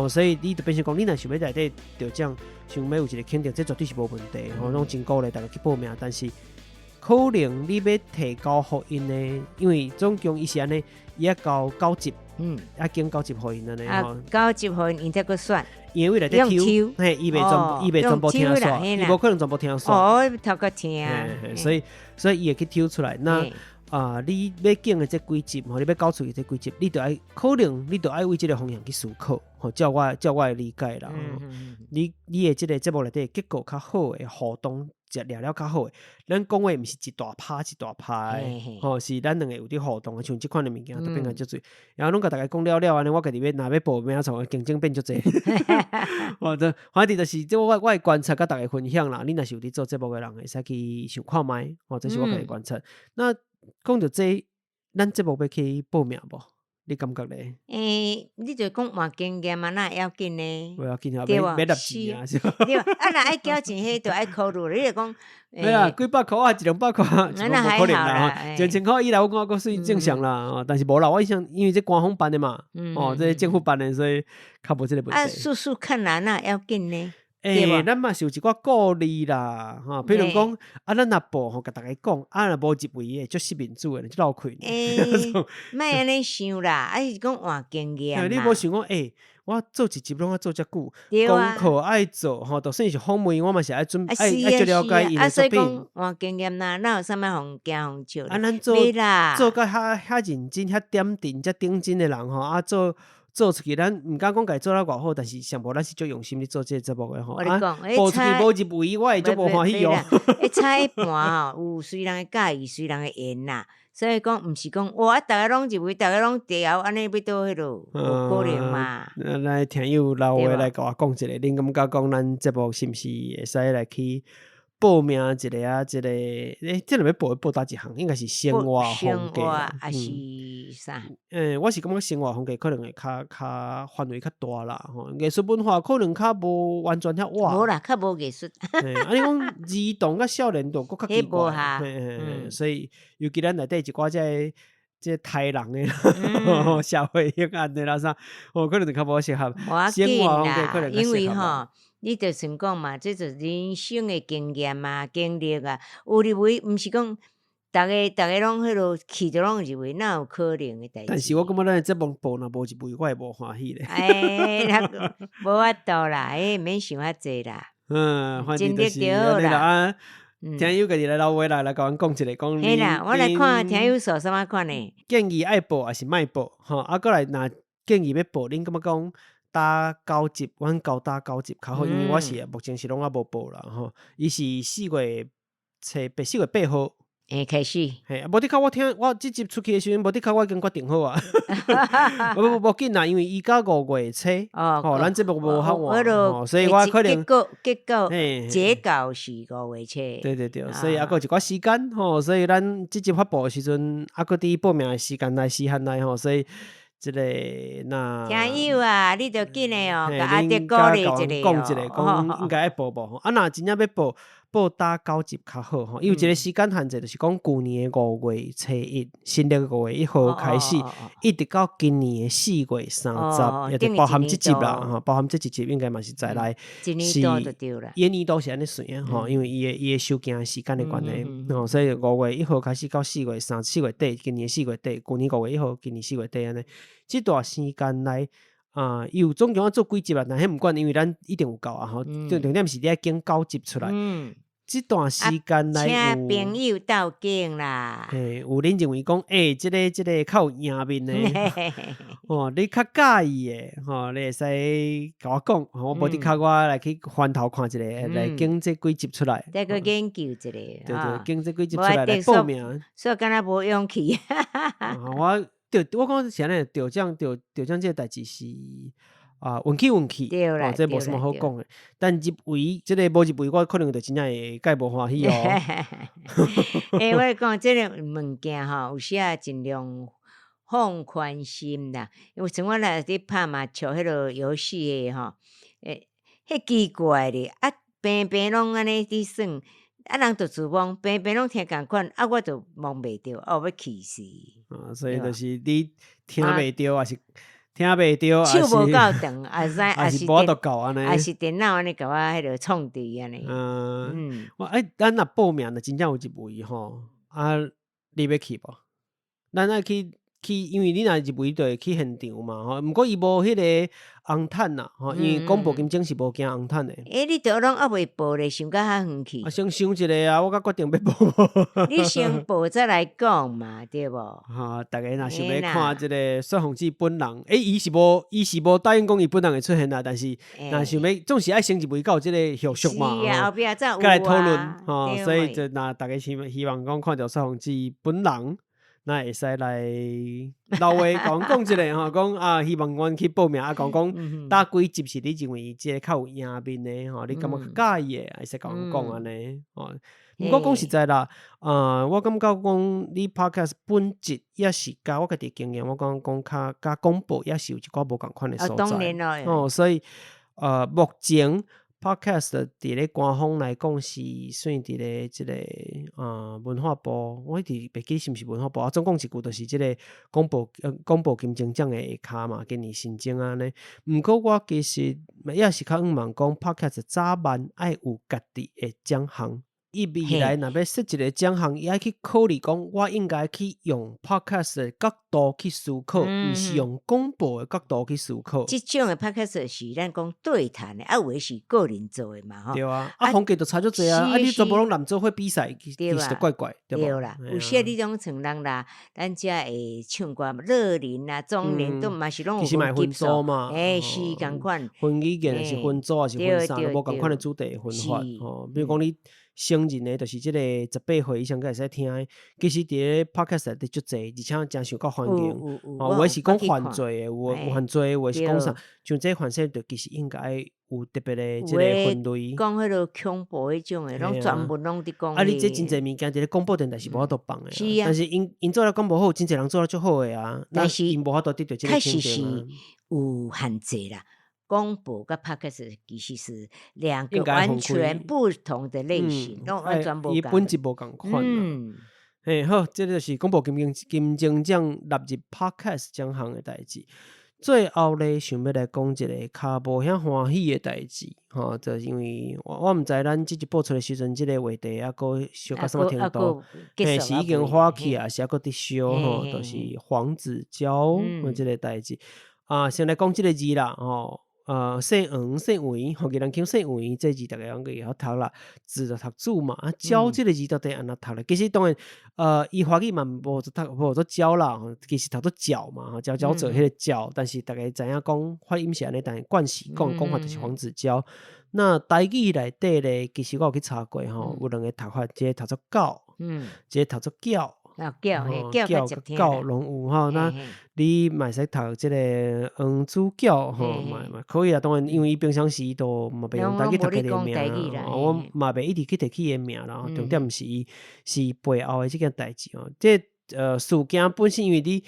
所以你就变成讲，你若想要内底得奖，想要有一个肯定，这绝对是无问题，拢真鼓励大家去报名，但是可能你要提交互因呢，因为总共伊是安尼，伊要交9集，经9集互因安尼9集互因才搁选。因为内底抽，嘿，伊袂全部听煞，伊无可能全部听煞。头壳听，所以伊会去抽出来。那你要拣的这几集，你要交出去这几集，你就爱可能你就爱为这个方向去思考。照我的理解啦，你的这个节目内底结果较好的互动，聊了较好的，咱讲话毋是一大趴一大趴的，是咱两个有啲互动的，像这款的物件都变个足侪。然后拢甲大家讲了安尼，我家己要报名，从竞争变足侪。反正就是这我的观察，甲大家分享啦。你若是有伫做节目的人，会使去想看卖，这是我家己观察。那讲到这，咱节目要去报名无？你感觉咧？你就讲换经验嘛，那要紧呢？不要紧啊，对要纳钱啊，是吧？对啊，若爱交钱，迄就爱考虑。你就讲，对啊，几百块啊，100-200块，那还好啦，1000块以内我讲个算正常啦。但是无啦，我想因为这官方办的嘛，这政府办的，所以较无这个问题。速速看啦，那要紧呢？咱嘛是有一寡鼓励啦，比如讲，咱若报甲大家讲，若无入围的，足失民主的，足闹亏。莫安尼想啦，是讲换经验嘛。你无想讲，我做一集拢要做遮久，功课爱做，就算是访问，我嘛是爱准爱去了解伊的作品。所以讲换经验啦，哪有啥物互惊互笑？咱做甲遐认真、遐点定、遮顶真的人做出去，咱毋敢讲家做了偌好，但是上无咱是足用心去做这个节目的吼。我你讲，报出去无入围，我会足无欢喜哦。差一半有虽然会介意，虽然会演啦，所以讲毋是讲哇，大家拢入围，大家拢调，安尼要倒迄落，无可能嘛。来听友老话来甲我讲一下，恁感觉讲咱节目是毋是会使来去报名一个啊？这两要报哪一项？应该是生活风格，还是啥？我是感觉生活风格可能会较范围较大啦，艺术文化可能较无完全遐哇。无啦，较无艺术。你讲儿童甲少年度佫较奇怪，所以尤其咱内底一寡这台人的社会黑暗的啦啥，可能就较无适合。生活风格可能较适合。因为你就算讲嘛，这就是人生的经验啊、经历啊。有入围，毋是讲大家拢迄落去就拢入围，哪有可能的代志？但是我感觉咱的节目报若无入围，我会无欢喜咧。无法度啦，免想遐济啦。反正就是安尼啦。听友家己来老话来甲阮讲一下，讲嘿啦，我来看听友说啥物款呢？建议爱报还是莫报？过来若建议要报，恁感觉讲？打9集，阮交打9集较好，因为我是目前是拢无报啦伊是4月8号开始。无得靠我听，我这集出去的时阵，无得靠我已经决定好啊。无紧啦，因为伊到5月初，咱节目无较晚，所以我可能结果截稿是5月初。对，所以还有一寡时间所以咱这集发布的时阵，还佫伫报名的时限内所以。这个那听友啊，你着紧诶甲阿弟鼓励一下，讲一下，讲应该爱报无若真正要报打9集较好因为一个时间限制，就是讲旧年的5月初1，新历5月1号开始，一直到今年的4月30，也就包含这集啦包含这一集应该嘛是再来，一年多就对啦。一年多是安尼算因为伊的收件时间的关系所以5月1号开始到4月4月底，今年4月底，旧年5月1号，今年4月底安尼。这段时间内伊有总共要做几集但迄毋管，因为咱一定有够重点是你要拣9集出来。这段时间内请朋友斗敬啦。有恁认为讲这个较有赢面的你较介意的你会使甲我讲我无伫靠我来去翻头看一下来拣这几集出来再去研究一下对拣这几集出来报名所以敢若无勇气我讲是安尼得奖这个代志是运气，这无什么好讲的。但入围这个无入围，我可能就真正会介无欢喜我讲这个物件有时啊尽量放宽心啦。因为像我若伫拍麻将迄落游戏的吼，迄奇怪咧，平平拢安尼伫算，人就自摸，平平拢听共款，我就摸袂着，要气死。所以就是你听袂着，还是听袂着，手无够长，还是无法度教安尼，还是电脑安尼甲我迄落创治安尼。咱若报名，真正有一位吼，你要去无？咱爱去，因为你若入围就会去现场嘛吼。毋过伊无迄个红毯啦吼，因为广播金钟是无惊红毯的。你都拢还未报咧，想到遐远去。先想一个啊，我甲决定要报。你先报再来讲嘛，对无？大家若想要看即个薛鸿志本人，伊是无答应讲伊本人会出现啦，但是若想要总是爱先入围到即个后续嘛，后壁才有来讨论吼。所以就若大家希望讲看到薛鸿志本人。那会使来老话讲一个吼，讲希望阮去报名讲打几集是你认为即个较有赢面的吼，你感觉较介意的，会使甲阮讲安尼吼。毋过讲实在啦，我感觉讲你 podcast 本质也是甲我家己经验，我讲甲广播也是有一寡无共款的所在。当然咯。所以目前。Podcast 伫咧官方来讲是算伫咧即个文化部，我一直袂记是毋是文化部总讲一句就是即个广播金钟奖的下骹嘛，今年新增安尼。毋过我其实也是较望讲 Podcast 早晚爱有家己的奖项。伊未来若要设一个奖项，伊爱去考虑讲，我应该去用 podcast 的角度去思考，毋是用广播的角度去思考。即种的 podcast 是咱讲对谈的，有诶是个人做的嘛，吼。对啊，风格就差足济啊，你全部拢男做伙比赛，其实就怪怪，对啦。有些你种像人啦，咱遮会唱歌乐龄啊、中年都嘛是拢有分组嘛，是共款。分语言是分组，还是分三，无共款的主题分法吼。比如讲你。成人的，就是即个18岁以上，才会使听的。其实伫咧 podcast 内底足济，而且真想到环境。有诶是讲犯罪的，有犯罪的，有诶是讲啥？像这犯罪，就其实应该有特别的即个分类。讲迄落恐怖迄种诶，拢专门拢伫讲。你这真济物件伫咧广播电台是无法度放的。是啊。但是因做了讲无好，真济人做了足好诶啊。但是因无法度得到即个肯定。确实是有限制啦。广播跟 podcast 其实是两个完全不同的类型，都完全无共。伊本质无共款啦。好，这就是广播金钟奖纳入 podcast 奖项的代志。最后咧，想要来讲一个较无遐欢喜的代志，吼，就是因为我毋知咱即集播出的时阵，即个话题还佫小到什么程度？是已经花去啊，是还佫伫烧吼，就是黄子佼即个代志。先来讲即个字啦，吼。姓黄姓黄，福建人叫姓黄，这字大家拢会晓读啦。字就读子嘛，鸟这个字到底安怎读咧？其实当然，伊华语嘛无做鸟啦，其实读做鸟嘛，鸟做迄个鸟。但是大家知影讲发音是安尼，但是惯习讲法就是黄子佼。那台语内底咧，其实我有去查过吼，有两个读法，一个读做狗，一个读做叫。叫狗拢有吼，那你嘛会使读即个黄子佼吼，嘛可以啊。当然，因为伊平常时都嘛袂用台语读佢个名啦，我嘛袂一直去提起伊名啦。重点是伊是背后的即件代志哦。这事件本身，因为你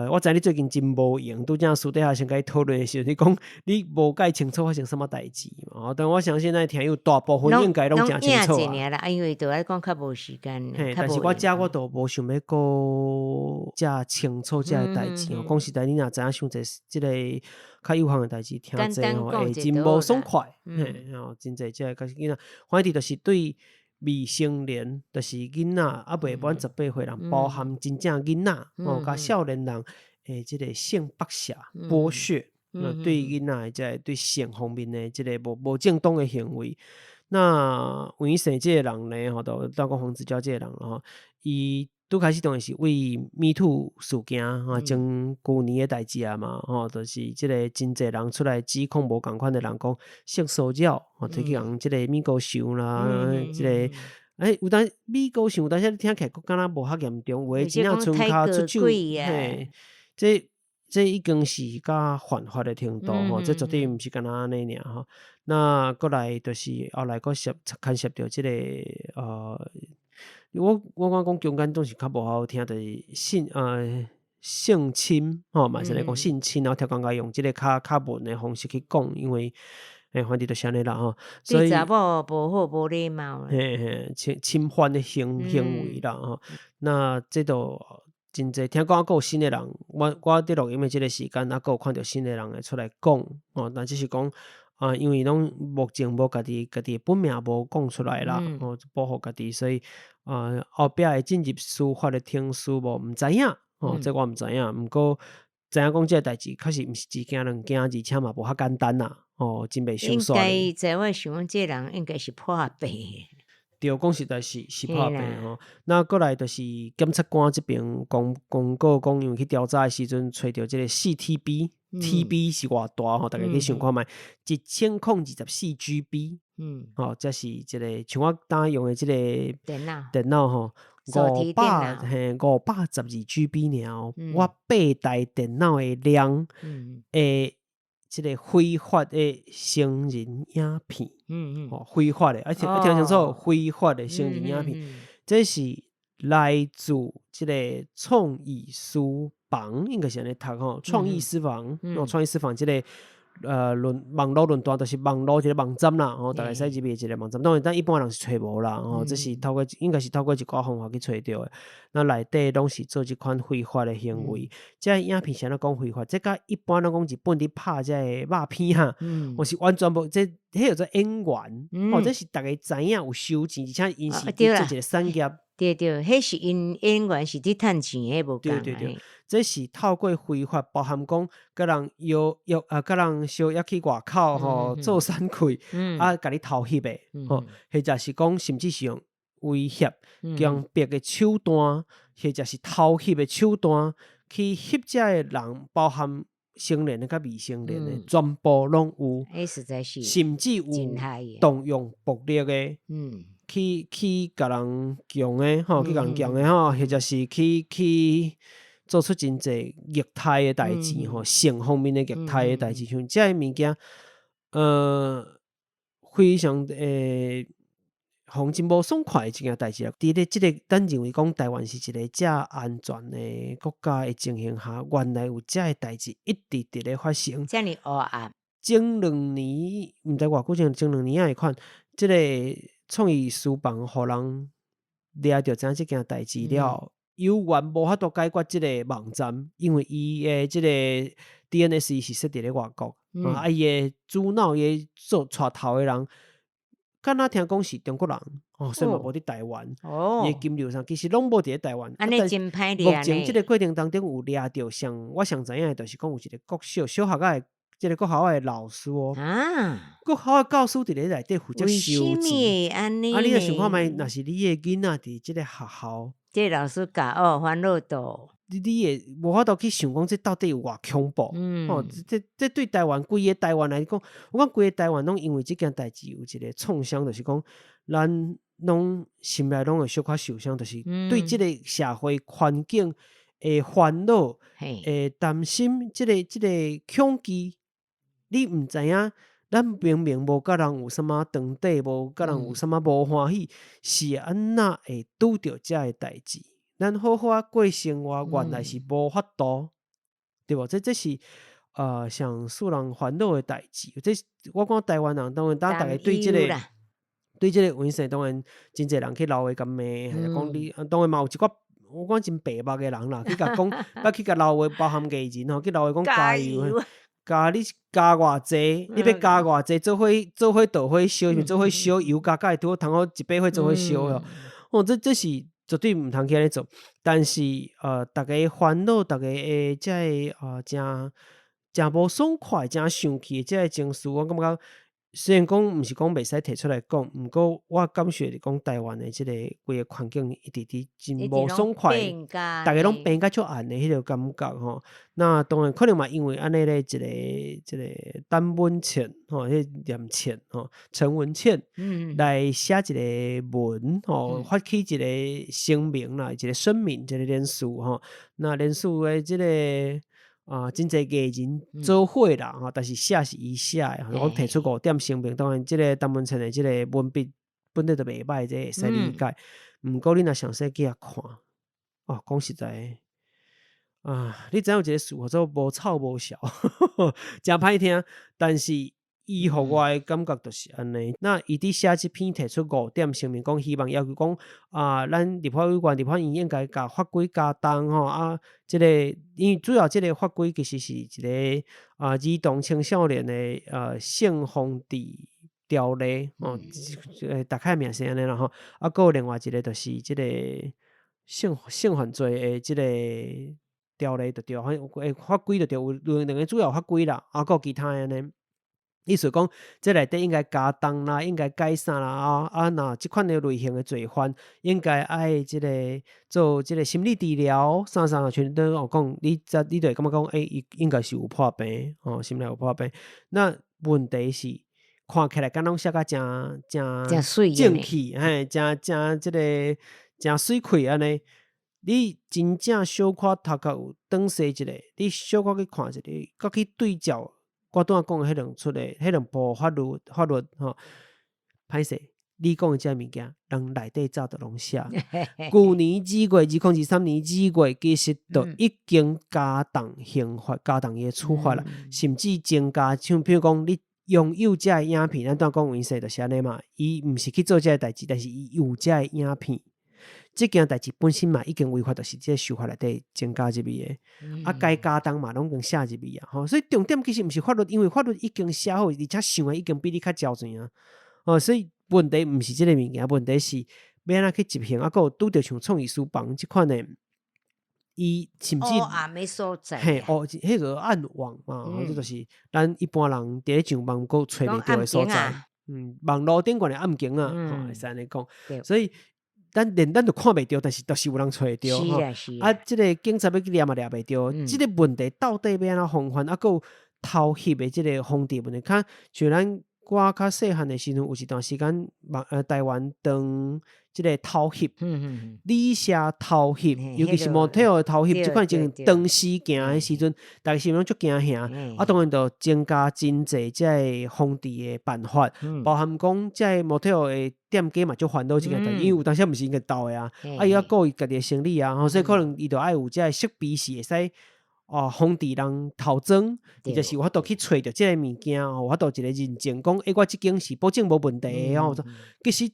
我知你最近真无闲，拄则私底下先甲伊讨论的时候，你讲你无介清楚发生什么代志嘛？但我相信咱听友大部分应该拢真清楚啊。因为对我讲较无时间，但是我都无想要讲遮清楚遮个代志哦。讲实在，你若知影伤者即个较有限的代志，听者吼会真无爽快。真济遮个囡仔，反正就是对。未成年就是囡仔，未满18岁人，包含真正囡仔甲少年人诶，即个性剥削、剥削，对囡仔即对性方面的即个无正当的行为。那黄生即个人呢，吼，都讲黄子佼即个人吼，伊拄开始当然是为 Me Too 事件吼，从旧年的代志啊嘛，吼，就是即个真侪人出来指控无共款的人讲性骚扰，推去人即个米高秀啦，即个有当米高秀，但是你听起来敢若无遐严重，有诶真正村骹出手，嘿，这已经是甲犯法的程度吼，这绝对毋是敢若安尼尔吼。那过来就是后来佫牵涉到即个我讲中间总是较无好听，就是性侵嘛是来讲性侵，然后条讲甲用即个较文的方式去讲，因为反正就是安尼啦所以对查某无好无礼貌侵犯的行为啦那这都真济，听讲还有新的人，我伫录音的即个时间，还有看到新的人会出来讲但只是讲因为拢目前无家己本名无讲出来啦保护家己，所以后壁会进入司法的听书无毋知影这我毋知影，毋过知影讲即个代志确实毋是一件两件，而且嘛无较简单啦真袂伤煞。应该在我想讲，这人应该是破病的。对，讲实在是破病那过来就是检察官这边公告讲，因为去调查的时阵，找到这个 4TB，TB 是偌大大家去想看卖1024GB，这是一个像我当用的这个电脑512GB 尔我8台电脑的量即个非法的成人影片非法的，而且听清楚，非法的成人影片，这是来自即个创意书房，应该是安尼读创意书房创意书房即个网络论坛，就是网络一个网站啦大概使入一个网站，当然但一般人是找无啦这是应该是透过一寡方法去找到的，那内底拢是做即款非法的行为这影片是安怎讲非法，这甲一般人讲日本伫拍这个肉片我是完全无迄叫做演员这是大家知影有收钱，而且因是做一个产业对，迄是因演员是伫趁钱的无共对，这是透过非法，包含讲甲人甲人相约去外口做产柜甲你偷翕的或者是讲甚至是用威胁强迫的手段，或者是偷翕的手段去翕遮的人，包含成年的甲未成年的全部拢有实在是甚至有动用暴力的去甲人强的去甲人强的或者是去做出真济虐待的代志性方面的虐待的代志，像这物件非常互真无爽快的一件代志啦。伫咧即个咱认为讲台湾是一个遮安全的国家的情形下，原来有遮的代志一直伫咧发生。遮尔黑暗。前2年，毋知偌久前2年的款，即个创意书房互人掠着知影即件代志了，有缘无法度解决即个网站，因为伊的即个 DNS 是设伫咧外国伊的主脑伊做带头的人，敢若听讲是中国人所以嘛无伫台湾伊的金流上其实拢无伫咧台湾。安尼真歹掠目前即个过程当中有掠着我上知影的，就是讲有一个小学的即个国校的老师国校的教师伫咧内底负责收钱。安尼你著想看觅，若是你的囡仔伫即个学校，这老师教烦恼到你会无法度去想讲这到底有偌恐怖这对台湾规个台湾来讲，我讲规个台湾拢因为即件代志有一个创伤，就是讲咱拢心内拢会小可受伤，就是对即个社会环境的烦恼担心，即个恐惧，你毋知影咱明明无甲人有啥物长短，无甲人有啥物无欢喜，是安怎会拄着遮个代志？咱好好过生活，原来是无法度，对无？这是上使人烦恼的代志。这我讲台湾人，当然大家对即个文生，当然真侪人去闹话甲骂，讲你当然嘛有一寡我讲真白目的人啦，去甲讲，去甲闹话包含艺人去闹话讲加油。加你加偌济，你要加偌济，做伙倒火烧，做伙烧油加会拄通好一把火做伙烧这是绝对毋通去安尼做。但是大家烦恼，大家的遮个真无爽快，真生气的遮个情绪，我感觉虽然讲毋是讲袂使摕出来讲，毋过我感觉是讲台湾的即个规个环境一直真无爽快，大家拢变甲足暗的迄个感觉那当然可能嘛，因为安尼咧一个陈文茜迄念茜陈文茜来写一个文发起一个声明啦，一个声明，一个联署那联署的即个。真侪艺人做伙啦但是写是伊写的我提出5点声明，当然即个陈文茜的即个文笔本来就袂歹，这会使理解。毋过你若详细去看讲实在你知影有一个词叫做无臭无潲，真歹听，但是伊互我的感觉就是安尼。那伊伫写即篇提出5点声明，讲希望要求讲咱立法委员、立法院应该甲法规加重吼即个因为主要即个法规其实是一个儿童青少年的性防治条例大概名是安尼啦吼。还有另外一个就是即个性犯罪的即个条例就对，法规就对，有2个主要法规啦，还有其他的呢。意思讲，这内底应该加重啦，应该改善啦若即款的类型的罪犯，应该爱即个做即个心理治疗，啥全都讲，你就会感觉讲，伊应该是有破病心理有破病。那问题是看起来敢拢写甲真水正气，真即个真水气安尼。你真正小可头壳有转细一下，你小可去看一下，佮去对照。我拄仔讲的迄两部法律歹势，你讲的这物件，人内底早就拢写。旧年2月2023年2月，其实就已经加重刑罚，加重伊的处罚啦，甚至增加，像比如讲你拥有这影片，咱拄仔讲有影势就是安尼嘛，伊毋是去做这代志，但是伊有这影片。这件代志本身嘛已经违法，就是这修法内底增加入去的，该加重嘛拢已经写入去啊。所以重点其实毋是法律，因为法律已经写好，而且想的已经比你较周全啊。所以问题毋是这个物件，问题是要安怎去执行，还有拄着像创意书房这款的，伊甚至没所在，迄个暗网嘛，这就是咱一般人伫咧上网搁找袂到的所在。网络顶悬的暗警会使安尼讲，所以。咱就看袂到，但是就是有人找会到。即个警察要去抓嘛抓袂到。即个问题到底要安怎防范？还有偷翕的即个防治问题，像咱我较细汉的时阵，有一段时间台湾当即个偷翕，旅社偷翕，尤其是motel的偷翕，即款情形当时行的时阵，大家是拢足惊吓。当然就增加真济即个防治的办法，包含讲即个motel的店家嘛，足烦恼即个代志，因为有当时毋是应该盗的伊要顾伊家己的生理所以可能伊就爱有即个识别是会使。防治人偷装，伊就是有法度去找着即个物件，有法度一个认证，讲我即间是保证无问题的其实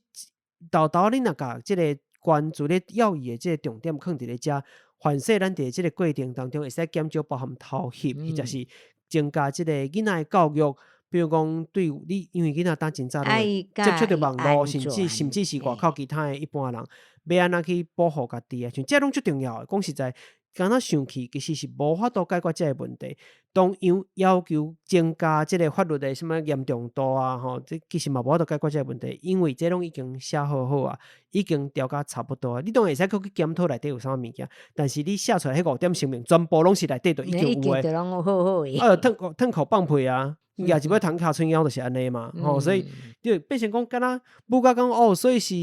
豆你若甲即个关注咧要义的即个重点放伫咧遮，凡说咱伫即个过程当中会使减少包含偷翕，或者是增加即个囡仔的教育。比如讲，对你，因为囡仔当真早接触到网络，甚至是外口其他的一般人，要安怎去保护家己像这拢最重要的。讲实在，敢若想起，其实是无法度解决这个问题。同样要求增加即个法律的什么严重度这其实嘛无法度解决这个问题，因为这拢已经写好已经调甲差不多你当然会使去检讨内底有啥物件，但是你写出来迄5点声明，全部拢是内底就已经有诶。吞口放屁也是要弹卡春腰就是安尼嘛，所以就变成讲，敢若不甲讲所以是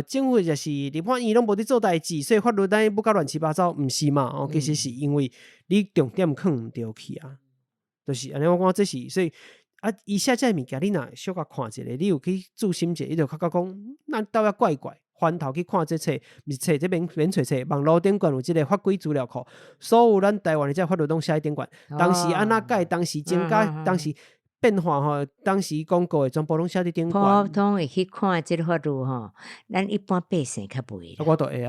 政府就是立法院拢无伫做代志，所以法律咱不甲乱七八糟，毋是嘛？其实是因为你重点放毋对去就是安尼。我讲这是所以伊写这物件，你若小可看一下，你有去注心一下，你就感觉讲，咱倒也怪怪。翻头去看这册，毋是册这免找册，网络顶悬有即个法规资料库，所有咱台湾的这法律拢写喺顶悬。当时安怎改，当时增加，当时变化当时广告的全部拢写伫顶悬。普通会去看即个法律咱一般百姓较不会。我都会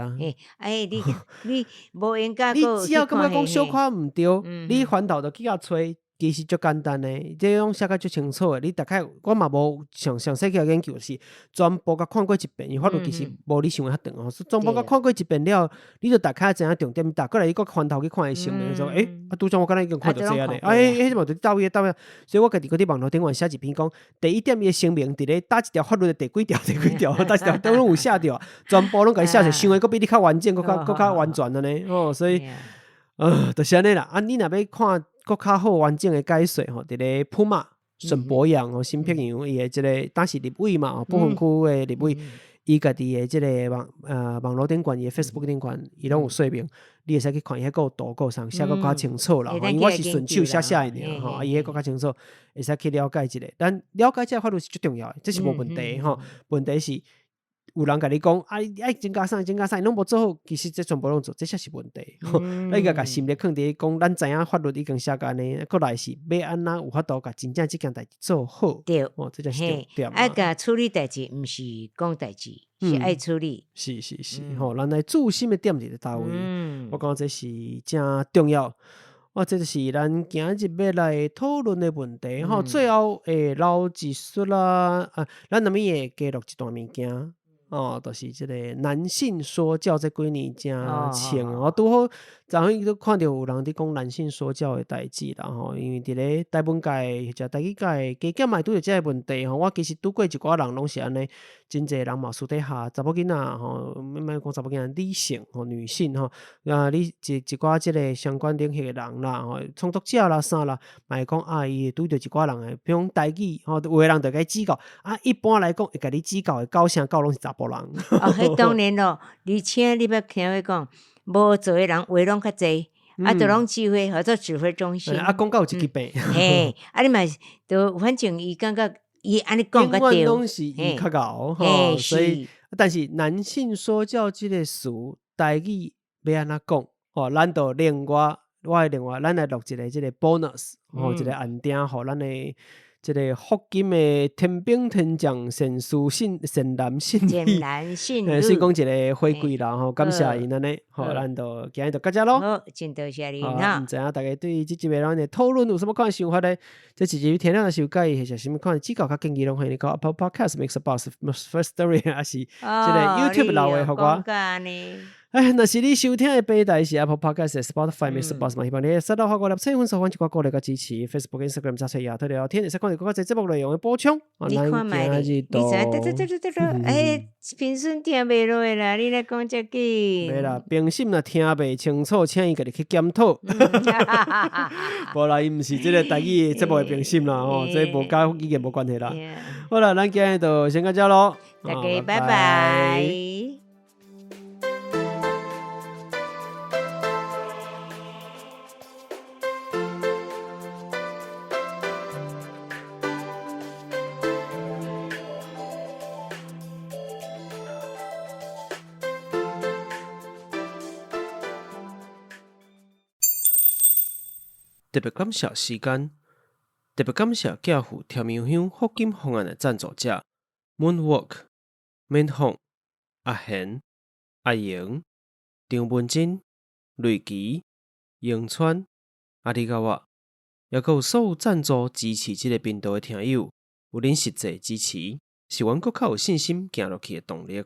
你无应该。你只要感觉讲小可毋对，你翻头就去遐找。其实足简单的，这种写甲足清楚的。你大概我嘛无详细去研究，是全部甲看过一遍。因法律其实无你想的遐长全部甲看过一遍了，你就大概知影重点。打过来，伊个翻头去看伊声明，说拄则我敢若已经看到这样嘞。迄嘛就倒伊。所以我家己搁伫网络顶悬写一篇讲，第一点伊声明伫咧打一条法律的第几条，打一条都拢有写着，全部拢甲伊写着，想的搁比你较完整，搁较完全的呢。所以就是安尼啦。你若要看。搁较好完整的解说伫咧普马沈博阳新北阳伊的即个当时立委嘛不分区的立委，伊家己的即个网络顶悬伊的 Facebook 顶悬，伊拢有说明，你会使去看伊迄个图稿上写搁较清楚啦。因为我是顺手写的尔伊迄搁较清楚，会使去了解一下。但了解这法律是最重要的，这是无问题问题是有人甲你讲爱增加啥拢无做好，其实这全部拢做，这才是问题。咱甲心力放伫讲，咱知影法律已经写安尼，过来是要安怎有法度甲真正即件代志做好。对，这才是重点嘛。爱甲处理代志，毋是讲代志，是爱处理。是，咱来注心的点伫咧倒位。我感觉这是正重要。这就是咱今日要来讨论的问题。最后会留一述啦，咱下面会加入一段物件。就是这个男性说教这几年真清。拄好昨昏都看到有人伫讲男性说教的代志啦。因为伫咧台湾界或者台语界加减嘛拄着这个问题。我其实拄过一寡人拢是安尼，真侪人嘛私底下查某囡仔莫讲查某囡仔，女性女性你一寡即个相关领域的人啦，创作者啦啥啦，嘛会讲伊拄着一寡人的，比如台语有的人就甲伊指教一般来讲会甲你指教的9成9拢是查甫人。迄当然咯，而且你要听我讲，无做的人话拢较济，就拢指挥合作指挥中心。讲到有一支病。你嘛就反正伊感觉伊安尼讲较对，拢是伊较敖。所以但是男性说教即个词台语要安怎讲？咱就另外咱来录一个即个 bonus，一个暗点，互咱的即个福金的天兵天将神书神男信女，是讲一个回归啦。感谢因安尼，咱就今日就到这咯。好，真多谢你唔知影大家对即集的咱的讨论有什么款想法呢？这一集听了是有介意，或者什么款指教甲建议，拢欢迎你到 Apple Podcast Mix Box First Story， 还是即个 YouTube 留的，互我。若是你收听的平台是 Apple Podcast、Spotify、Mixbox 嘛，希望你收到法国7分收翻一寡鼓励甲支持 Facebook、Instagram 查出亚特聊天，会使看到更加侪节目内容的补充。你看卖你知评审听袂落啦，你来讲这句。袂啦，评审若听袂清楚，请伊家己去检讨。无啦，伊毋是即个台语节目的评审啦，这无甲语言无关系啦。好啦，咱今日就先到这咯，大家拜拜。特别感谢时间，特别感谢教父甜苗香福金方案的赞助者 Moonwalk、免访、阿贤、阿莹、张文珍、瑞琪、永川、阿里嘎哇，也有所有赞助支持这个频道的听友，有恁实际支持，是阮更较有信心行落去的动力。